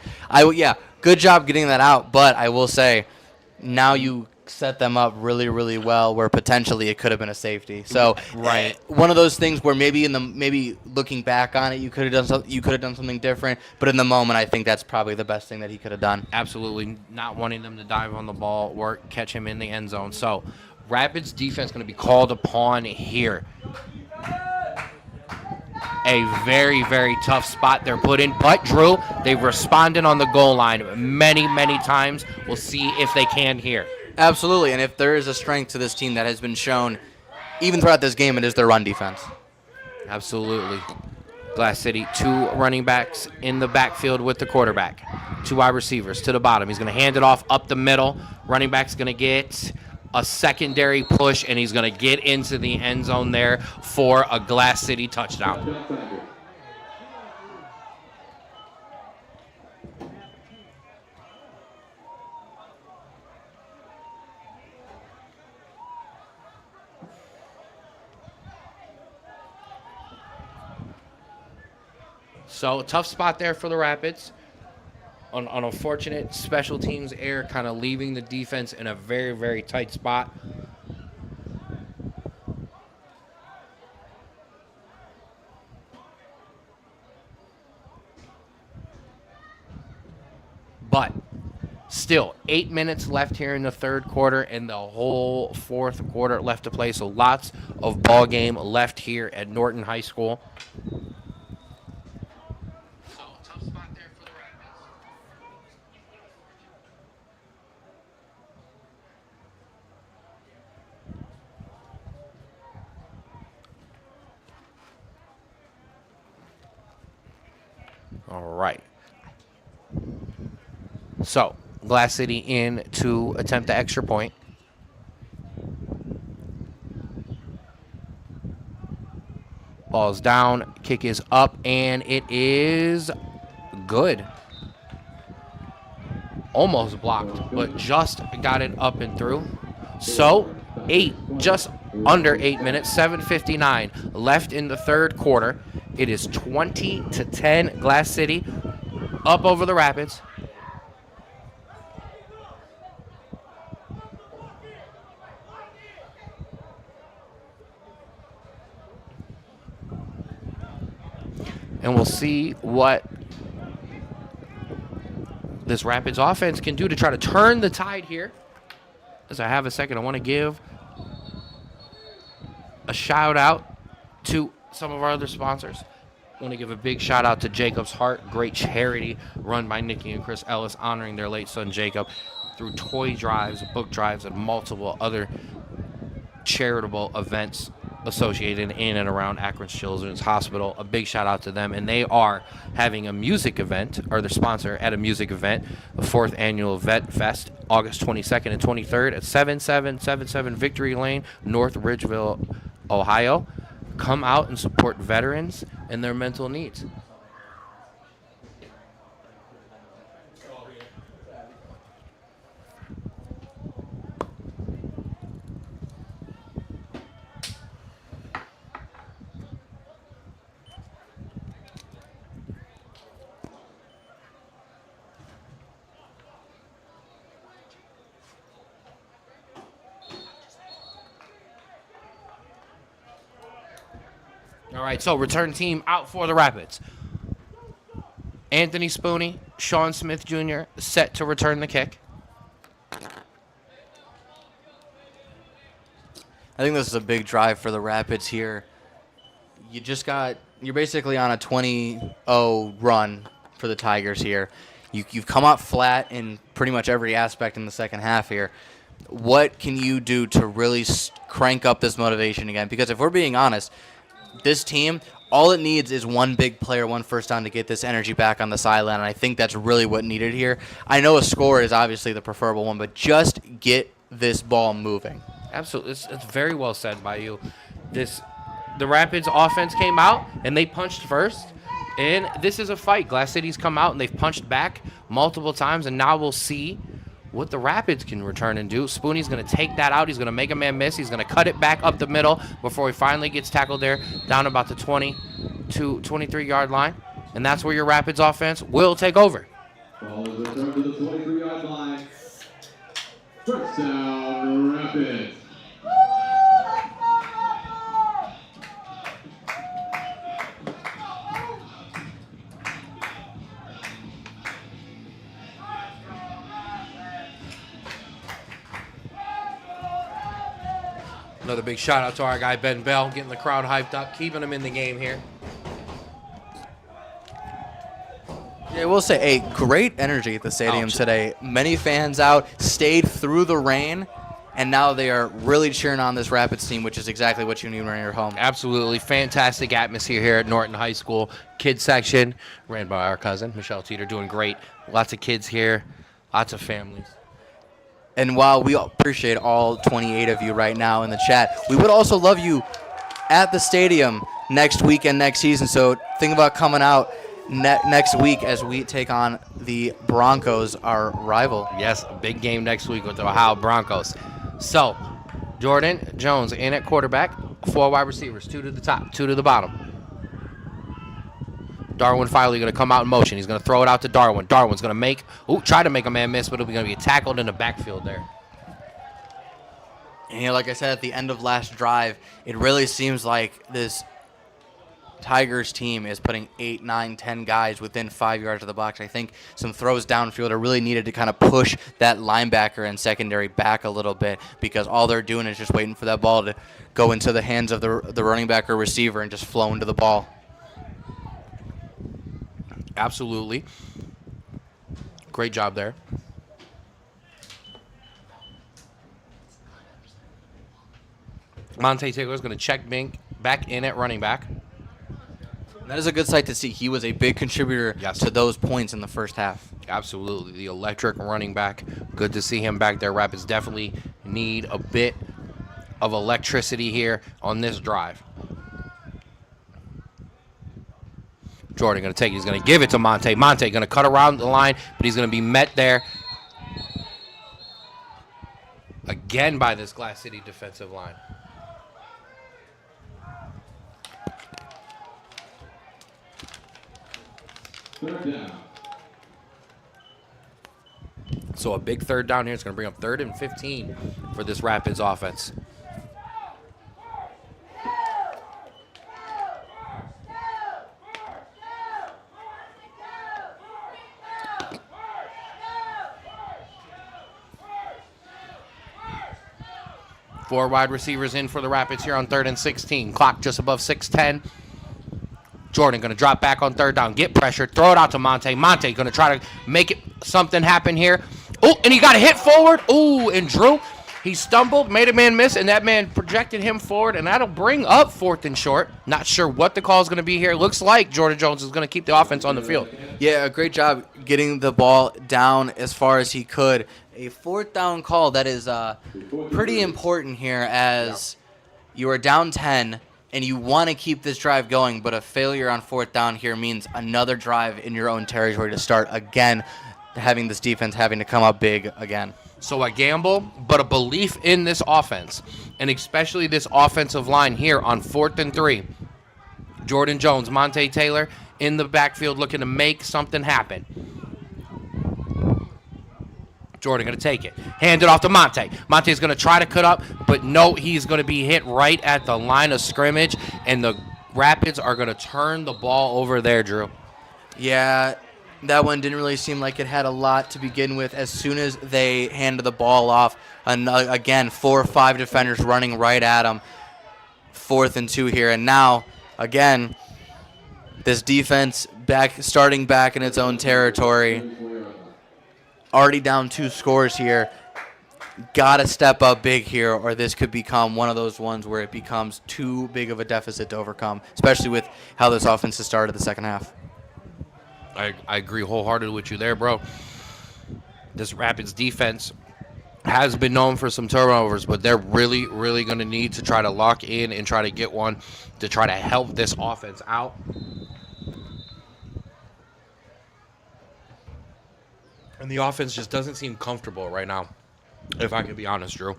good job getting that out. But I will say, now you set them up really, really well where potentially it could have been a safety. So Right. one of those things where maybe looking back on it, you could have done something different. But in the moment, I think that's probably the best thing that he could have done. Absolutely not wanting them to dive on the ball or catch him in the end zone. So Rapids defense going to be called upon here. A very, very tough spot they're put in. But, Drew, they've responded on the goal line many, many times. We'll see if they can here. Absolutely, and if there is a strength to this team that has been shown even throughout this game, it is their run defense. Absolutely. Glass City, 2 running backs in the backfield with the quarterback. 2 wide receivers to the bottom. He's going to hand it off up the middle. Running back's going to get a secondary push, and he's going to get into the end zone there for a Glass City touchdown. So, tough spot there for the Rapids. An unfortunate special teams error, kind of leaving the defense in a very, very tight spot. But still, 8 minutes left here in the third quarter and the whole fourth quarter left to play. So lots of ball game left here at Norton High School. So tough spot there for the Rapids. All right. So, Glass City in to attempt the extra point. Ball's down, kick is up, and it is good. Almost blocked, but just got it up and through. So, just under 8 minutes, 7:59 left in the third quarter. It is 20-10, Glass City up over the Rapids. And we'll see what this Rapids offense can do to try to turn the tide here. As I have a second, I want to give a shout out to some of our other sponsors. I want to give a big shout out to Jacob's Heart, great charity run by Nikki and Chris Ellis, honoring their late son Jacob through toy drives, book drives, and multiple other charitable events associated in and around Akron Children's Hospital. A big shout out to them, and they are having a music event, or their sponsor at a music event, the 4th annual Vet Fest, August 22nd and 23rd at 7777 Victory Lane, North Ridgeville, Ohio. Come out and support veterans and their mental needs. All right, so return team out for the Rapids. Anthony Spooney, Sean Smith Jr. set to return the kick. I think this is a big drive for the Rapids here. You're basically on a 20-0 run for the Tigers here. You've come out flat in pretty much every aspect in the second half here. What can you do to really crank up this motivation again? Because if we're being honest, this team, all it needs is one big player, one first down to get this energy back on the sideline, and I think that's really what needed here. I know a score is obviously the preferable one, but just get this ball moving. Absolutely. It's very well said by you. The Rapids offense came out, and they punched first, and this is a fight. Glass City's come out, and they've punched back multiple times, and now we'll see what the Rapids can return and do. Spooney's going to take that out. He's going to make a man miss. He's going to cut it back up the middle before he finally gets tackled there down about the 20 to 23-yard line. And that's where your Rapids offense will take over. Ball is returned to the First down, Rapids. Another big shout out to our guy Ben Bell, getting the crowd hyped up, keeping them in the game here. Yeah, I will say a great energy at the stadium today. Many fans out, stayed through the rain, and now they are really cheering on this Rapids team, which is exactly what you need when you're home. Absolutely fantastic atmosphere here at Norton High School. Kids section, ran by our cousin, Michelle Teeter, doing great. Lots of kids here, lots of families. And while we appreciate all 28 of you right now in the chat, we would also love you at the stadium next week and next season. So think about coming out next week as we take on the Broncos, our rival. Yes, a big game next week with the Ohio Broncos. So, Jordan Jones in at quarterback, 4 wide receivers, 2 to the top, 2 to the bottom. Darwin Filey going to come out in motion. He's going to throw it out to Darwin. Darwin's going to try to make a man miss, but it'll be going to be tackled in the backfield there. And like I said at the end of last drive, it really seems like this Tigers team is putting 8, 9, 10 guys within 5 yards of the box. I think some throws downfield are really needed to kind of push that linebacker and secondary back a little bit, because all they're doing is just waiting for that ball to go into the hands of the running back or receiver and just flow into the ball. Absolutely. Great job there. Monte Taylor is going to check Bink back in at running back. That is a good sight to see. He was a big contributor to those points in the first half. Absolutely. The electric running back. Good to see him back there. Rapids definitely need a bit of electricity here on this drive. Jordan going to take it. He's going to give it to Monte. Monte going to cut around the line, but he's going to be met there again by this Glass City defensive line. Third down. So a big third down here. It's going to bring up 3rd and 15 for this Rapids offense. Four wide receivers in for the Rapids here on 3rd and 16. Clock just above 6:10. Jordan going to drop back on 3rd down, get pressured, throw it out to Monte. Monte going to try to make it something happen here. Oh, and he got a hit forward. Oh, and Drew, he stumbled, made a man miss, and that man projected him forward, and that'll bring up 4th and short. Not sure what the call is going to be here. Looks like Jordan Jones is going to keep the offense on the field. Yeah, a great job getting the ball down as far as he could. A 4th down call that is pretty important here, as you are down 10 and you want to keep this drive going, but a failure on 4th down here means another drive in your own territory to start again, having this defense having to come up big again. So a gamble, but a belief in this offense, and especially this offensive line here on 4th and 3. Jordan Jones, Monte Taylor in the backfield looking to make something happen. Jordan going to take it. Hand it off to Monte. Monte's going to try to cut up, but no, he's going to be hit right at the line of scrimmage, and the Rapids are going to turn the ball over there, Drew. Yeah, that one didn't really seem like it had a lot to begin with. As soon as they handed the ball off, again, 4 or 5 defenders running right at him. 4th and 2 here, and now, again, this defense starting back in its own territory. Already down 2 scores here. Got to step up big here, or this could become one of those ones where it becomes too big of a deficit to overcome, especially with how this offense has started the second half. I agree wholeheartedly with you there, bro. This Rapids defense has been known for some turnovers, but they're really, really going to need to try to lock in and try to get one to try to help this offense out. And the offense just doesn't seem comfortable right now. if I could be honest, Drew.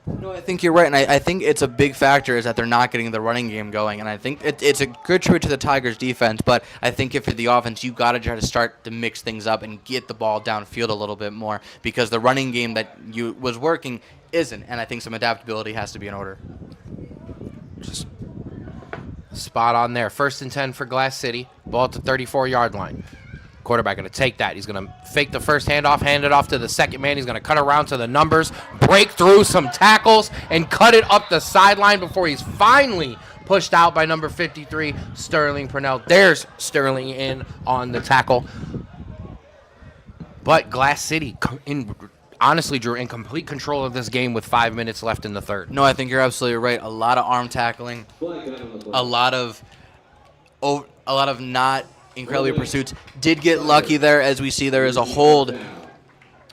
No, I think you're right, and I think it's a big factor is that they're not getting the running game going, and I think it's a good tribute to the Tigers' defense, but I think if you're the offense, you got to try to start to mix things up and get the ball downfield a little bit more because the running game that you was working isn't, and I think some adaptability has to be in order. Just spot on there. 1st and 10 for Glass City. Ball at the 34-yard line. Quarterback going to take that. He's going to fake the first handoff, hand it off to the second man. He's going to cut around to the numbers, break through some tackles, and cut it up the sideline before he's finally pushed out by number 53, Sterling Purnell. There's Sterling in on the tackle. But Glass City, honestly, Drew, in complete control of this game with 5 minutes left in the third. No, I think you're absolutely right. A lot of arm tackling, a lot of not incredibly pursuits. Did get lucky there, as we see there is a hold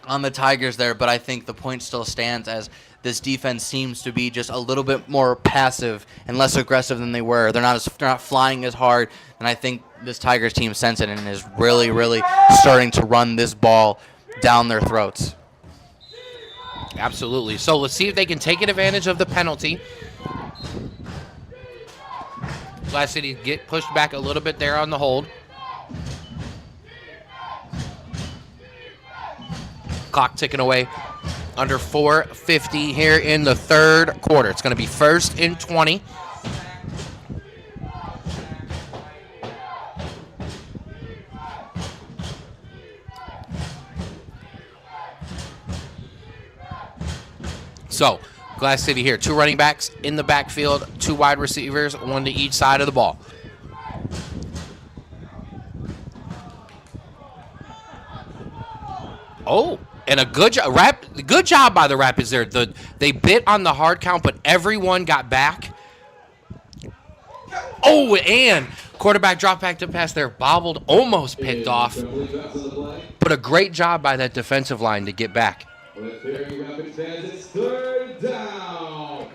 on the Tigers there, but I think the point still stands as this defense seems to be just a little bit more passive and less aggressive than they were. They're not flying as hard, and I think this Tigers team senses it and is really, really starting to run this ball down their throats. Absolutely. So let's see if they can take advantage of the penalty. Glass City get pushed back a little bit there on the hold. Clock ticking away. Under 4:50 here in the third quarter. It's going to be 1st and 20. So, Glass City here. 2 running backs in the backfield, 2 wide receivers, 1 to each side of the ball. Oh, and a good job by the Rapids there. They bit on the hard count, but everyone got back. Oh, and quarterback dropped back to pass there, bobbled, almost picked off. But a great job by that defensive line to get back. It's 3rd down.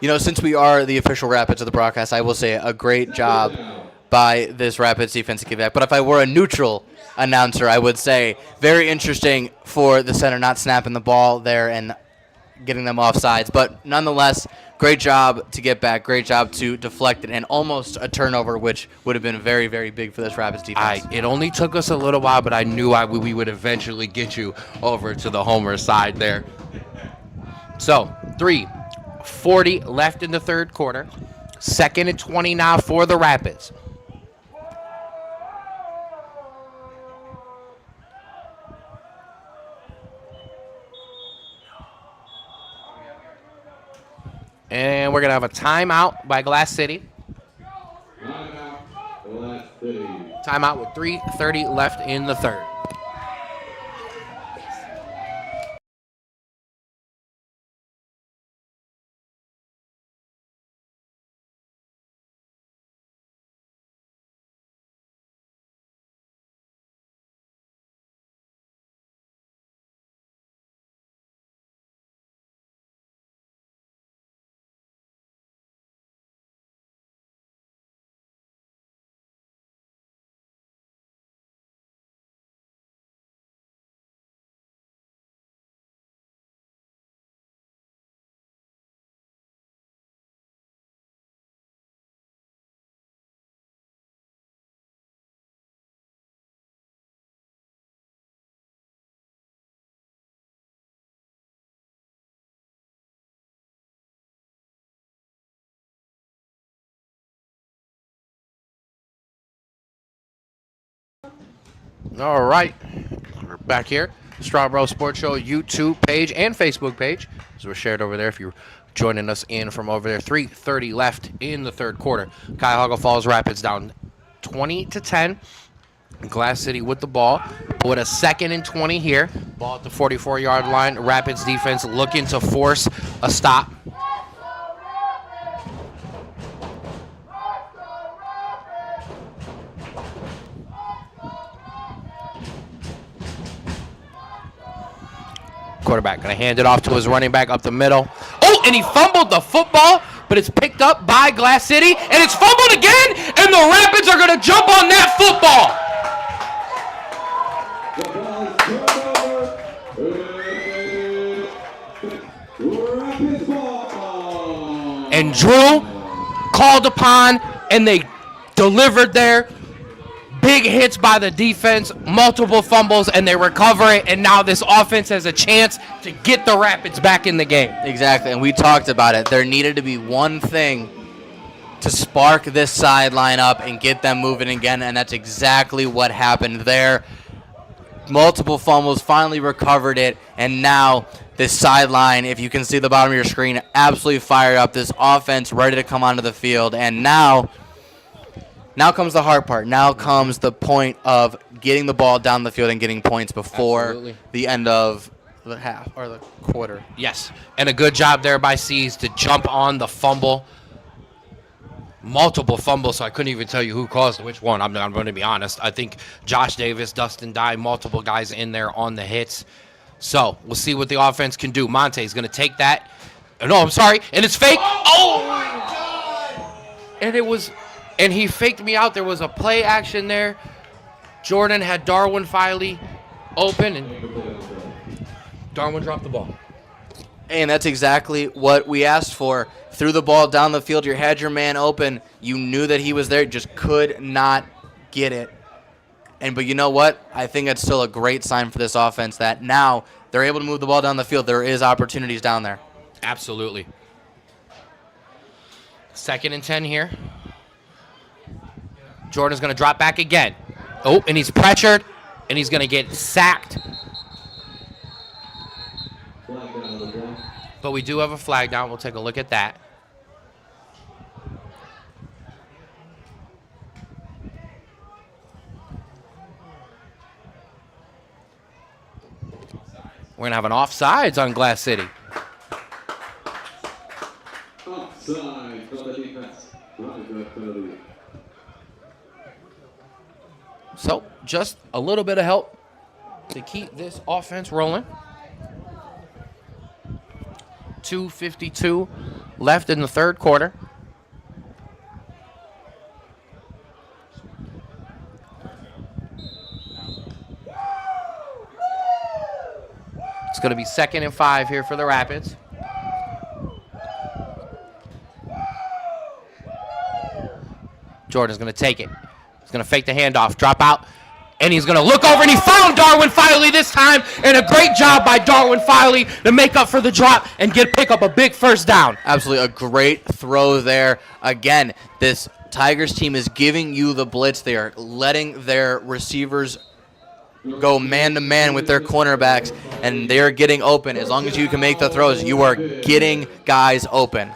You know, since we are the official Rapids of the broadcast, I will say a great job by this Rapids defense to get back. But if I were a neutral announcer, I would say very interesting for the center not snapping the ball there and getting them off sides. But nonetheless, great job to get back. Great job to deflect it, and almost a turnover, which would have been very, very big for this Rapids defense. It only took us a little while, but I knew we would eventually get you over to the Homer side there. So, 3:40 left in the third quarter. 2nd and 20 now for the Rapids. And we're going to have a timeout by Glass City. Timeout with 3:30 left in the third. All right, we're back here. Strawbro Sports Show YouTube page and Facebook page. So we're shared over there if you're joining us in from over there. 3:30 left in the third quarter. Cuyahoga Falls Rapids down 20-10. Glass City with the ball. With a 2nd and 20 here. Ball at the 44-yard line. Rapids defense looking to force a stop. Quarterback going to hand it off to his running back up the middle. Oh, and he fumbled the football, but it's picked up by Glass City, and it's fumbled again, and the Rapids are going to jump on that football. Drew called upon, and they delivered there. Big hits by the defense, multiple fumbles, and they recover it, and now this offense has a chance to get the Rapids back in the game. Exactly, and we talked about it. There needed to be one thing to spark this sideline up and get them moving again, and that's exactly what happened there. Multiple fumbles, finally recovered it, and now this sideline, if you can see the bottom of your screen, absolutely fired up. This offense ready to come onto the field, and now comes the hard part. Now comes the point of getting the ball down the field and getting points before Absolutely. the end of the half or the quarter. Yes, and a good job there by C's to jump on the fumble. Multiple fumbles, so I couldn't even tell you who caused which one. I'm going to be honest. I think Josh Davis, Dustin Dye, multiple guys in there on the hits. So we'll see what the offense can do. Monte's going to take that. No, I'm sorry, and it's fake. Oh my God! And he faked me out. There was a play action there. Jordan had Darwin Filey open, and Darwin dropped the ball. And that's exactly what we asked for. Threw the ball down the field. You had your man open. You knew that he was there. Just could not get it. But you know what? I think that's still a great sign for this offense that now they're able to move the ball down the field. There is opportunities down there. Absolutely. 2nd and 10 here. Jordan's going to drop back again. Oh, and he's pressured, and he's going to get sacked. But we do have a flag down. We'll take a look at that. We're going to have an offsides on Glass City. Offside from the defense. So just a little bit of help to keep this offense rolling. 2:52 left in the third quarter. It's going to be 2nd and 5 here for the Rapids. Jordan's going to take it. He's going to fake the handoff, drop out, and he's going to look over, and he found Darwin Filey this time, and a great job by Darwin Filey to make up for the drop and pick up a big first down. Absolutely a great throw there. Again, this Tigers team is giving you the blitz. They are letting their receivers go man-to-man with their cornerbacks, and they're getting open. As long as you can make the throws, you are getting guys open.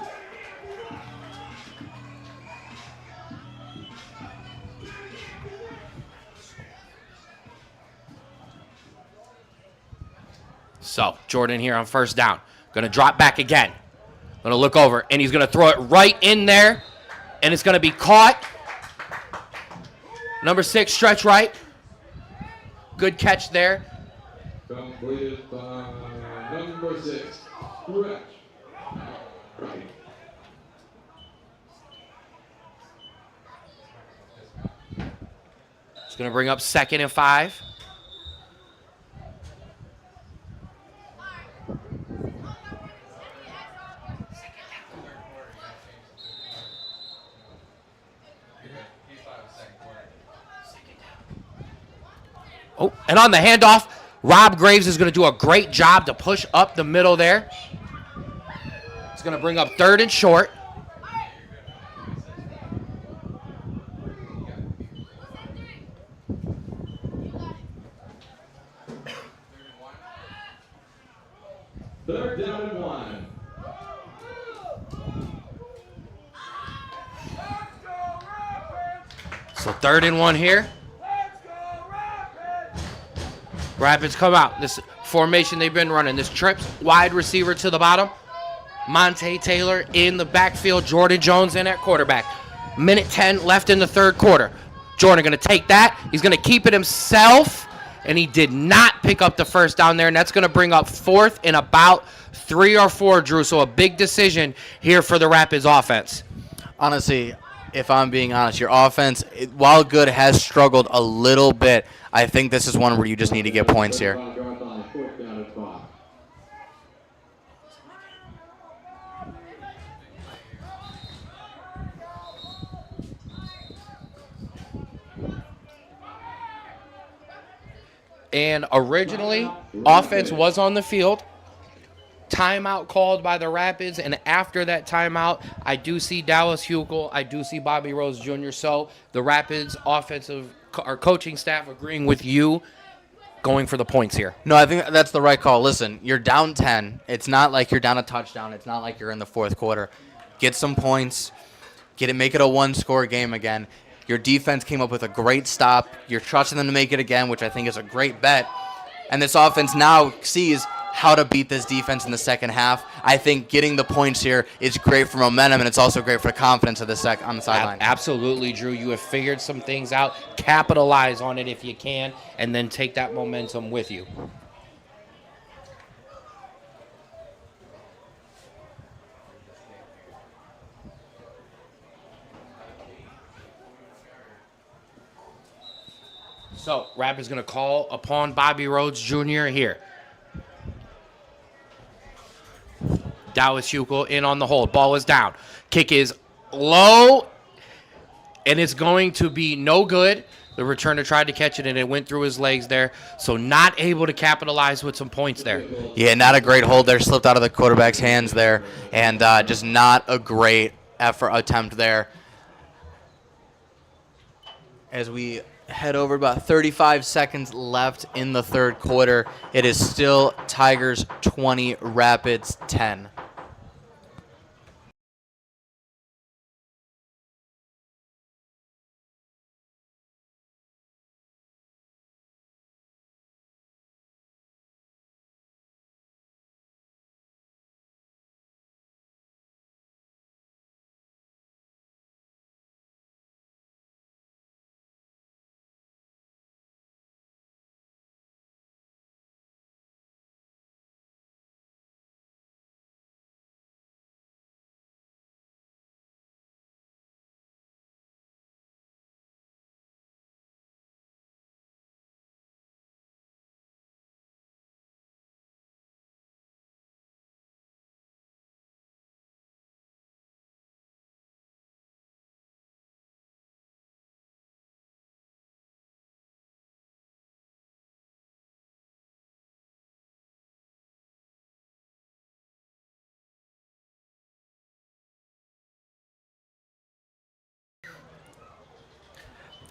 So Jordan here on first down. Going to drop back again. Going to look over, and he's going to throw it right in there, and it's going to be caught. Number 6, stretch right. Good catch there. Completed by number 6, stretch right. It's going to bring up 2nd and 5. Oh, and on the handoff, Rob Graves is going to do a great job to push up the middle there. It's going to bring up 3rd and short. Third down and 1. So 3rd and 1 here. Rapids come out. This formation they've been running. This trips wide receiver to the bottom. Monte Taylor in the backfield. Jordan Jones in at quarterback. Minute 10 left in the third quarter. Jordan going to take that. He's going to keep it himself. And he did not pick up the first down there. And that's going to bring up 4th and about 3 or 4, Drew. So a big decision here for the Rapids offense. Honestly, if I'm being honest, your offense, while good, has struggled a little bit. I think this is one where you just need to get points here. Fourth down and 5. And originally, offense was on the field. Timeout called by the Rapids, and after that timeout, I do see Dallas Hukel, I do see Bobby Rose Jr. So the Rapids offensive or coaching staff agreeing with you, going for the points here. No, I think that's the right call. Listen, you're down 10. It's not like you're down a touchdown. It's not like you're in the fourth quarter. Get some points. Make it a one-score game again. Your defense came up with a great stop. You're trusting them to make it again, which I think is a great bet. And this offense now sees how to beat this defense in the second half. I think getting the points here is great for momentum, and it's also great for the confidence of the on the sideline. Absolutely, Drew. You have figured some things out. Capitalize on it if you can, and then take that momentum with you. So, Rapids going to call upon Bobby Rhodes Jr. here. Dallas Hukel in on the hold. Ball is down. Kick is low, and it's going to be no good. The returner tried to catch it, and it went through his legs there. So not able to capitalize with some points there. Yeah, not a great hold there. Slipped out of the quarterback's hands there, and just not a great attempt there. As we head over, about 35 seconds left in the third quarter. It is still Tigers 20, Rapids 10.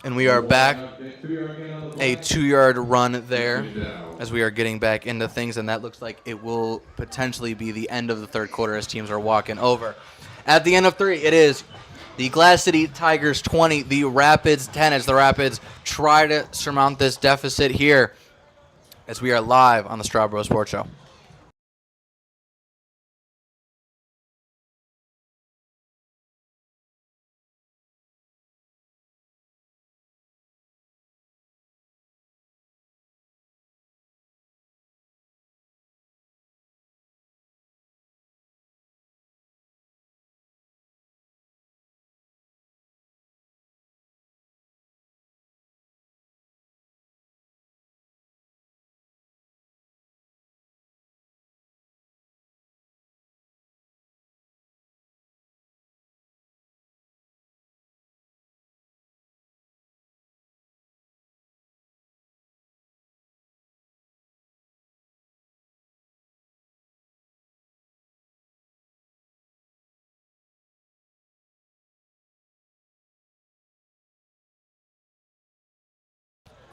And we are back. A 2-yard run there as we are getting back into things, and that looks like it will potentially be the end of the third quarter as teams are walking over. At the end of 3, it is the Glass City Tigers 20, the Rapids 10, as the Rapids try to surmount this deficit here as we are live on the Strawbro Sports Show.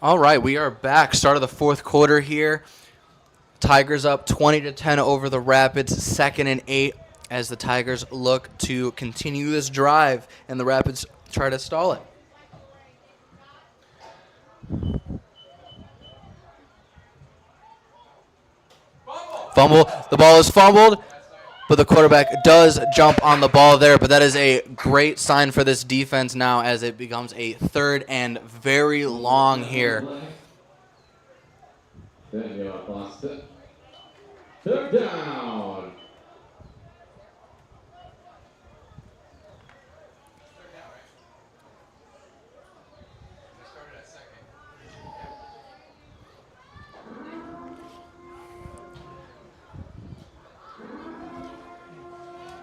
All right, we are back. Start of the fourth quarter here. Tigers up 20-10 over the Rapids, 2nd and 8 as the Tigers look to continue this drive and the Rapids try to stall it. Fumble. The ball is fumbled, but the quarterback does jump on the ball there. But that is a great sign for this defense now as it becomes a 3rd and very long here. Third down.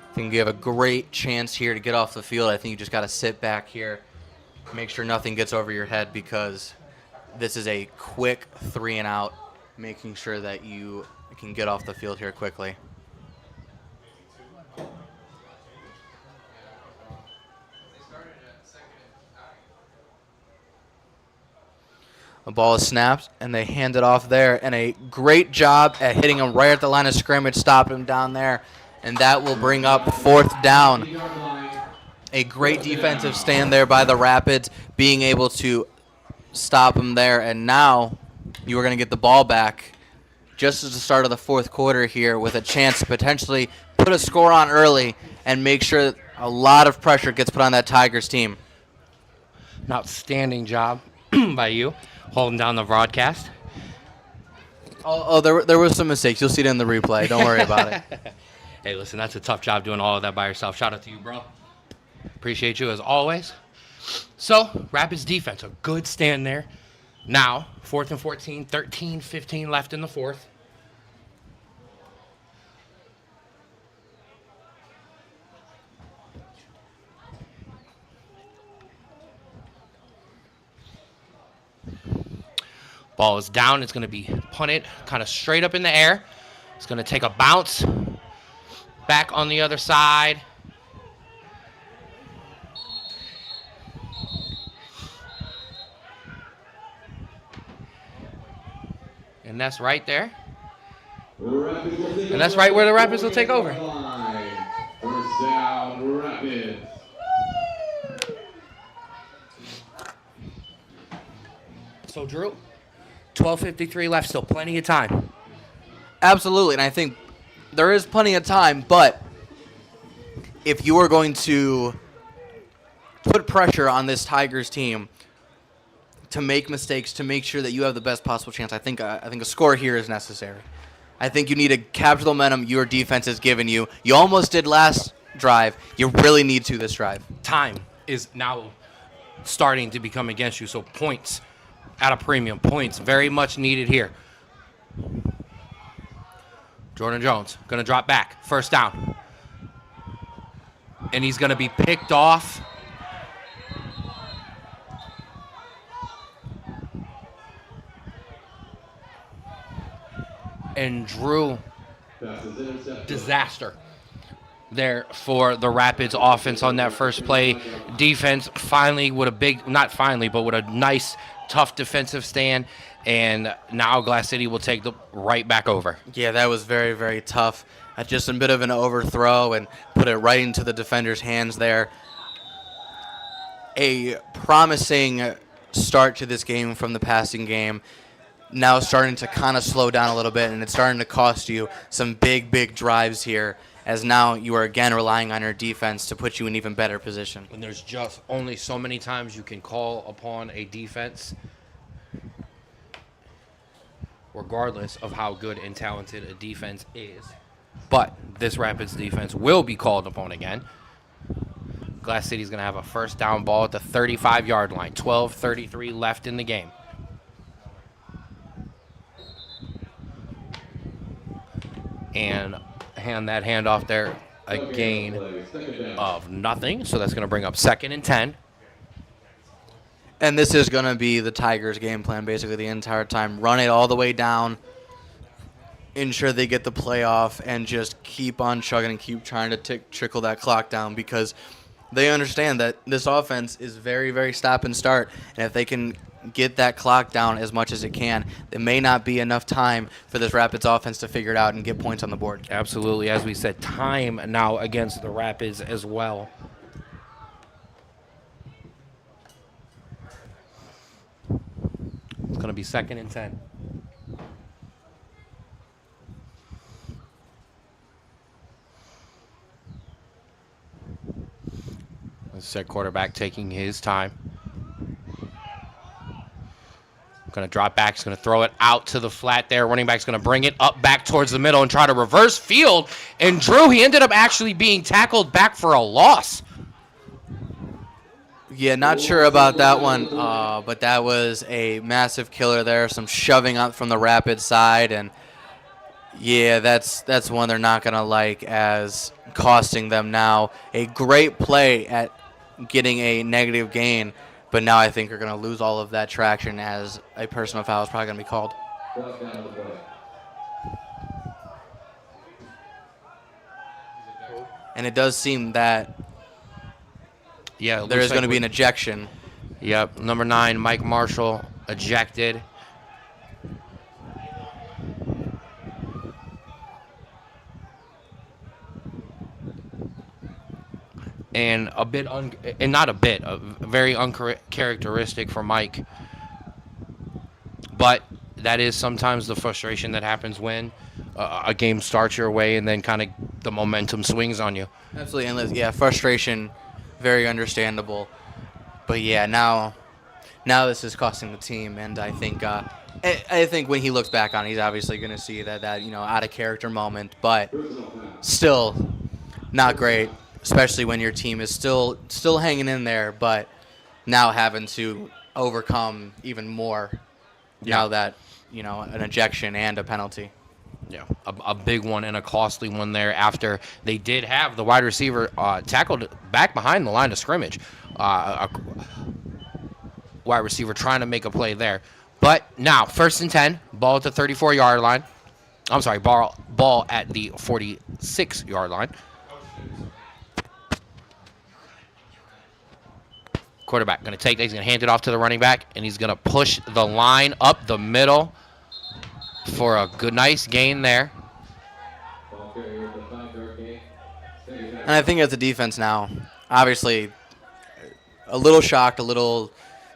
I think you have a great chance here to get off the field. I think you just got to sit back here, make sure nothing gets over your head because this is a quick 3 and out, making sure that you can get off the field here quickly. The ball is snapped, and they hand it off there. And a great job at hitting him right at the line of scrimmage, stopping him down there. And that will bring up 4th down. A great defensive stand there by the Rapids, being able to stop him there. And now you are going to get the ball back just at the start of the 4th quarter here with a chance to potentially put a score on early and make sure a lot of pressure gets put on that Tigers team. An outstanding job by you, holding down the broadcast. There was some mistakes. You'll see it in the replay. Don't worry about it. Hey, listen, that's a tough job doing all of that by yourself. Shout out to you, bro. Appreciate you as always. So, Rapids defense, a good stand there. Now, 4th and 14, 13-15 left in the 4th. Ball is down. It's going to be punted kind of straight up in the air. It's going to take a bounce back on the other side. And that's right there. And that's right where the Rapids will take over. First down, Rapids. So, Drew, 12:53 left, still plenty of time. Absolutely, and I think there is plenty of time, but if you are going to put pressure on this Tigers team to make mistakes, to make sure that you have the best possible chance, I think a score here is necessary. I think you need to capture the momentum your defense has given you. You almost did last drive. You really need to this drive. Time is now starting to become against you, so points at a premium. Points very much needed here. Jordan Jones going to drop back. First down. And he's going to be picked off. And Drew, disaster there for the Rapids offense on that first play. Defense finally with a big, not finally, but with a nice, tough defensive stand. And now Glass City will take the right back over. Yeah, that was very, very tough. Just a bit of an overthrow and put it right into the defender's hands there. A promising start to this game from the passing game. Now starting to kind of slow down a little bit, and it's starting to cost you some big, big drives here, as now you are again relying on your defense to put you in even better position. And there's just only so many times you can call upon a defense, regardless of how good and talented a defense is. But this Rapids defense will be called upon again. Glass City's going to have a first down ball at the 35-yard line. 12:33 left in the game. And hand that handoff there, a gain of nothing. So that's going to bring up 2nd and 10. And this is going to be the Tigers' game plan basically the entire time. Run it all the way down, ensure they get the play off, and just keep on chugging and keep trying to trickle that clock down, because they understand that this offense is very, very stop and start. And if they can get that clock down as much as it can, there may not be enough time for this Rapids offense to figure it out and get points on the board. Absolutely. As we said, time now against the Rapids as well. It's going to be 2nd and 10. Set quarterback taking his time. Going to drop back. He's going to throw it out to the flat there. Running back's going to bring it up back towards the middle and try to reverse field. And Drew, he ended up actually being tackled back for a loss. Yeah, not sure about that one, but that was a massive killer there. Some shoving up from the Rapids side, and yeah, that's one they're not going to like, as costing them now a great play at getting a negative gain, But now I think you're going to lose all of that traction as a personal foul is probably going to be called. First down on the play. And it does seem that Yeah, it there looks is going to like be an ejection. Yep, number 9, Mike Marshall, ejected. And very uncharacteristic for Mike. But that is sometimes the frustration that happens when a game starts your way and then kind of the momentum swings on you. Absolutely. And yeah, frustration, very understandable. But yeah, now this is costing the team, and I think when he looks back on it, he's obviously going to see that out of character moment, but still not great, especially when your team is still hanging in there, but now having to overcome even more now that an ejection and a penalty. Yeah, a big one and a costly one there after they did have the wide receiver tackled back behind the line of scrimmage. A wide receiver trying to make a play there. But now, 1st and 10, ball at the 34-yard line. I'm sorry, ball at the 46-yard line. Quarterback going to take that. He's going to hand it off to the running back, and he's going to push the line up the middle for a nice gain there. Ball carrier with the 5-yard gain. And I think as a defense now, obviously a little shocked, a little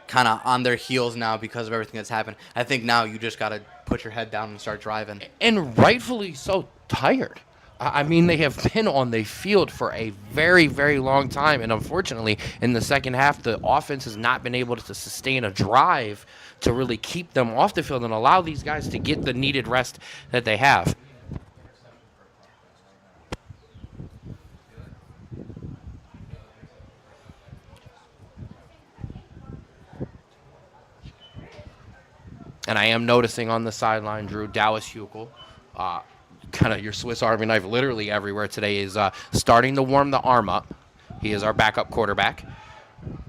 kind of on their heels now because of everything that's happened. I think now you just got to put your head down and start driving. And rightfully so tired. I mean, they have been on the field for a very, very long time. And unfortunately, in the second half, the offense has not been able to sustain a drive to really keep them off the field and allow these guys to get the needed rest that they have. And I am noticing on the sideline, Drew, Dallas Huckel, kind of your Swiss Army knife literally everywhere today, is starting to warm the arm up. He is our backup quarterback.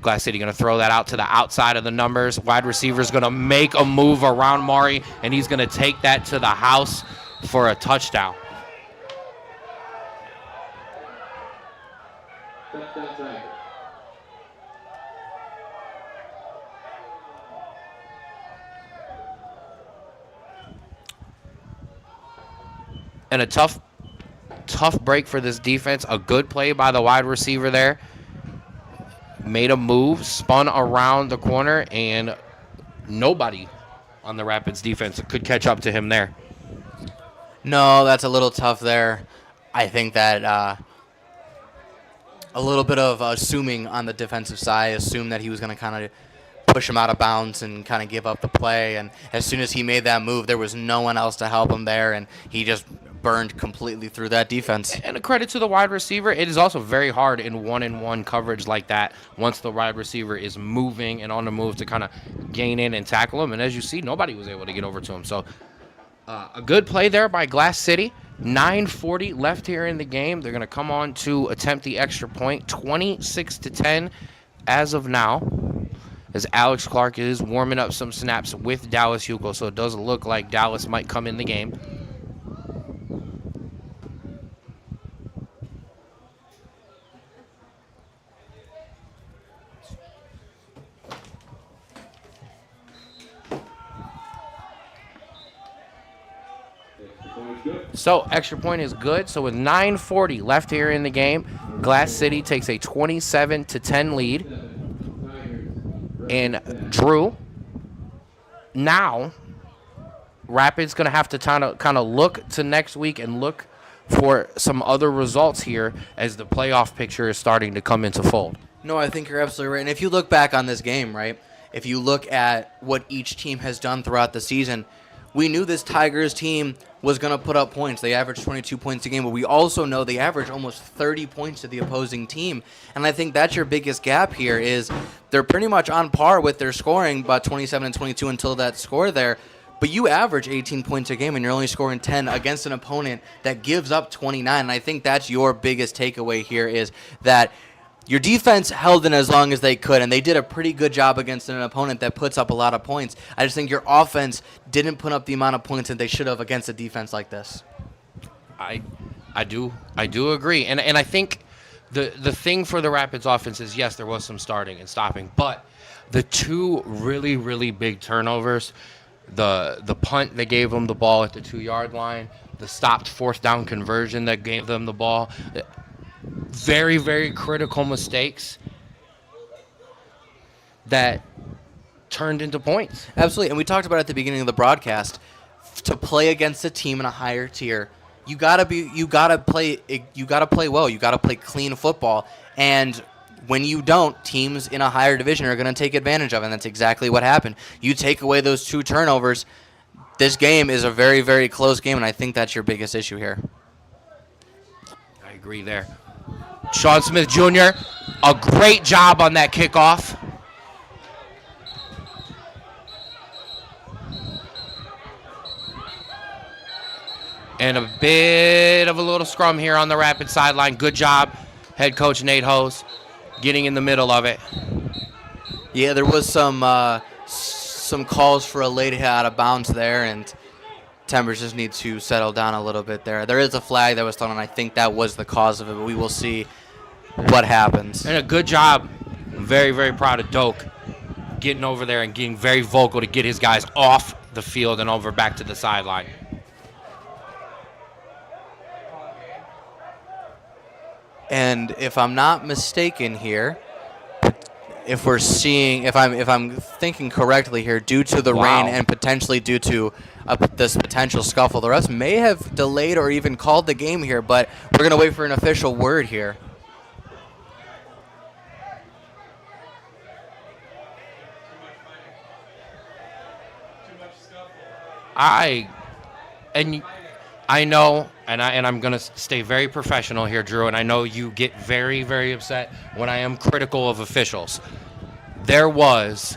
Glass City going to throw that out to the outside of the numbers. Wide receiver is going to make a move around Maury, and he's going to take that to the house for a touchdown. Touchdown Tigers. And a tough break for this defense. A good play by the wide receiver there. Made a move, spun around the corner, and nobody on the Rapids defense could catch up to him there. No, that's a little tough there. I think that a little bit of assuming on the defensive side, assumed that he was going to kind of push him out of bounds and kind of give up the play. And as soon as he made that move, there was no one else to help him there, and he just burned completely through that defense. And a credit to the wide receiver. It is also very hard in one-on-one coverage like that once the wide receiver is moving and on the move to kind of gain in and tackle him. And as you see, nobody was able to get over to him. So a good play there by Glass City. 9:40 left here in the game. They're going to come on to attempt the extra point. 26-10 as of now, as Alex Clark is warming up some snaps with Dallas Huckel. So it does look like Dallas might come in the game. So extra point is good. So with 9:40 left here in the game, Glass City takes a 27-10 lead. And Drew, now Rapids going to have to kind of look to next week and look for some other results here as the playoff picture is starting to come into fold. No, I think you're absolutely right. And if you look back on this game, right, if you look at what each team has done throughout the season, we knew this Tigers team was going to put up points. They averaged 22 points a game, but we also know they average almost 30 points to the opposing team. And I think that's your biggest gap here is they're pretty much on par with their scoring, about 27 and 22 until that score there. But you average 18 points a game, and you're only scoring 10 against an opponent that gives up 29. And I think that's your biggest takeaway here is that Your defense held in as long as they could, and they did a pretty good job against an opponent that puts up a lot of points. I just think your offense didn't put up the amount of points that they should have against a defense like this. I do agree, and I think the thing for the Rapids offense is, yes, there was some starting and stopping, but the two really, really big turnovers, the punt that gave them the ball at the 2-yard line, the stopped 4th down conversion that gave them the ball, very, very critical mistakes that turned into points. Absolutely, and we talked about at the beginning of the broadcast, to play against a team in a higher tier, you gotta play well. You gotta play clean football, and when you don't, teams in a higher division are going to take advantage of it, and that's exactly what happened. You take away those 2 turnovers, this game is a very, very close game, and I think that's your biggest issue here. I agree there. Sean Smith Jr., a great job on that kickoff. And a bit of a little scrum here on the Rapid sideline. Good job, head coach Nate Hose, getting in the middle of it. Yeah, there was some calls for a late hit out of bounds there, and Timbers just need to settle down a little bit there. There is a flag that was thrown, and I think that was the cause of it, but we will see what happens. And a good job. I'm very, very proud of Doak getting over there and getting very vocal to get his guys off the field and over back to the sideline. And if I'm not mistaken here, if I'm thinking correctly here, due to the rain and potentially due to this potential scuffle, the refs may have delayed or even called the game here, but we're going to wait for an official word here. I know, and I'm going to stay very professional here, Drew, and I know you get very, very upset when I am critical of officials. There was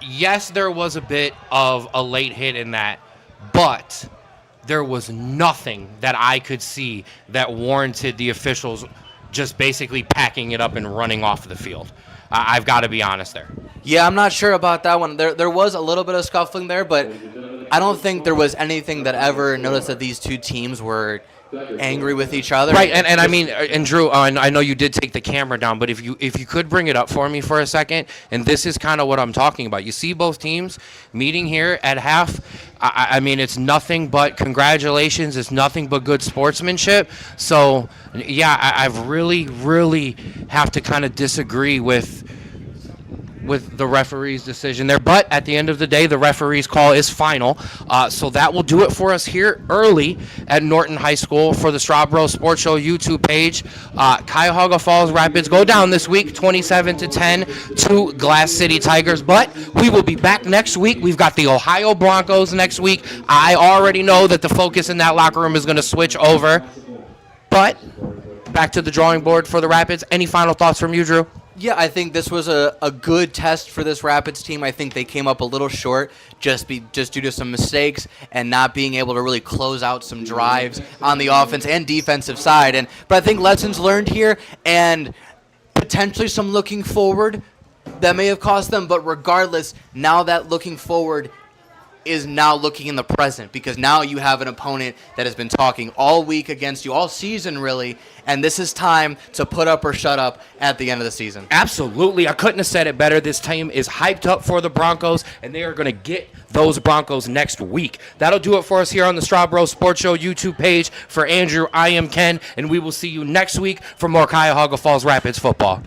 a bit of a late hit in that, but there was nothing that I could see that warranted the officials just basically packing it up and running off the field. I've got to be honest there. Yeah, I'm not sure about that one. There was a little bit of scuffling there, but I don't think there was anything that ever noticed that these two teams were angry with each other. Right, and I mean, and Drew, I know you did take the camera down, but if you could bring it up for me for a second, and this is kind of what I'm talking about. You see both teams meeting here at half. I mean, it's nothing but congratulations. It's nothing but good sportsmanship. So, yeah, I've really, really have to kind of disagree with the referee's decision there. But at the end of the day, the referee's call is final. So that will do it for us here early at Norton High School for the Strawbro Sports Show YouTube page. Cuyahoga Falls Rapids go down this week 27-10 to Glass City Tigers. But we will be back next week. We've got the Ohio Broncos next week. I already know that the focus in that locker room is going to switch over. But back to the drawing board for the Rapids. Any final thoughts from you, Drew? Yeah, I think this was a good test for this Rapids team. I think they came up a little short just due to some mistakes and not being able to really close out some drives on the offense and defensive side. But I think lessons learned here and potentially some looking forward that may have cost them. But regardless, now that looking forward is now looking in the present, because now you have an opponent that has been talking all week against you, all season really, and this is time to put up or shut up at the end of the season. Absolutely. I couldn't have said it better. This team is hyped up for the Broncos, and they are going to get those Broncos next week. That'll do it for us here on the Strawbro Sports Show YouTube page. For Andrew, I am Ken, and we will see you next week for more Cuyahoga Falls Rapids football.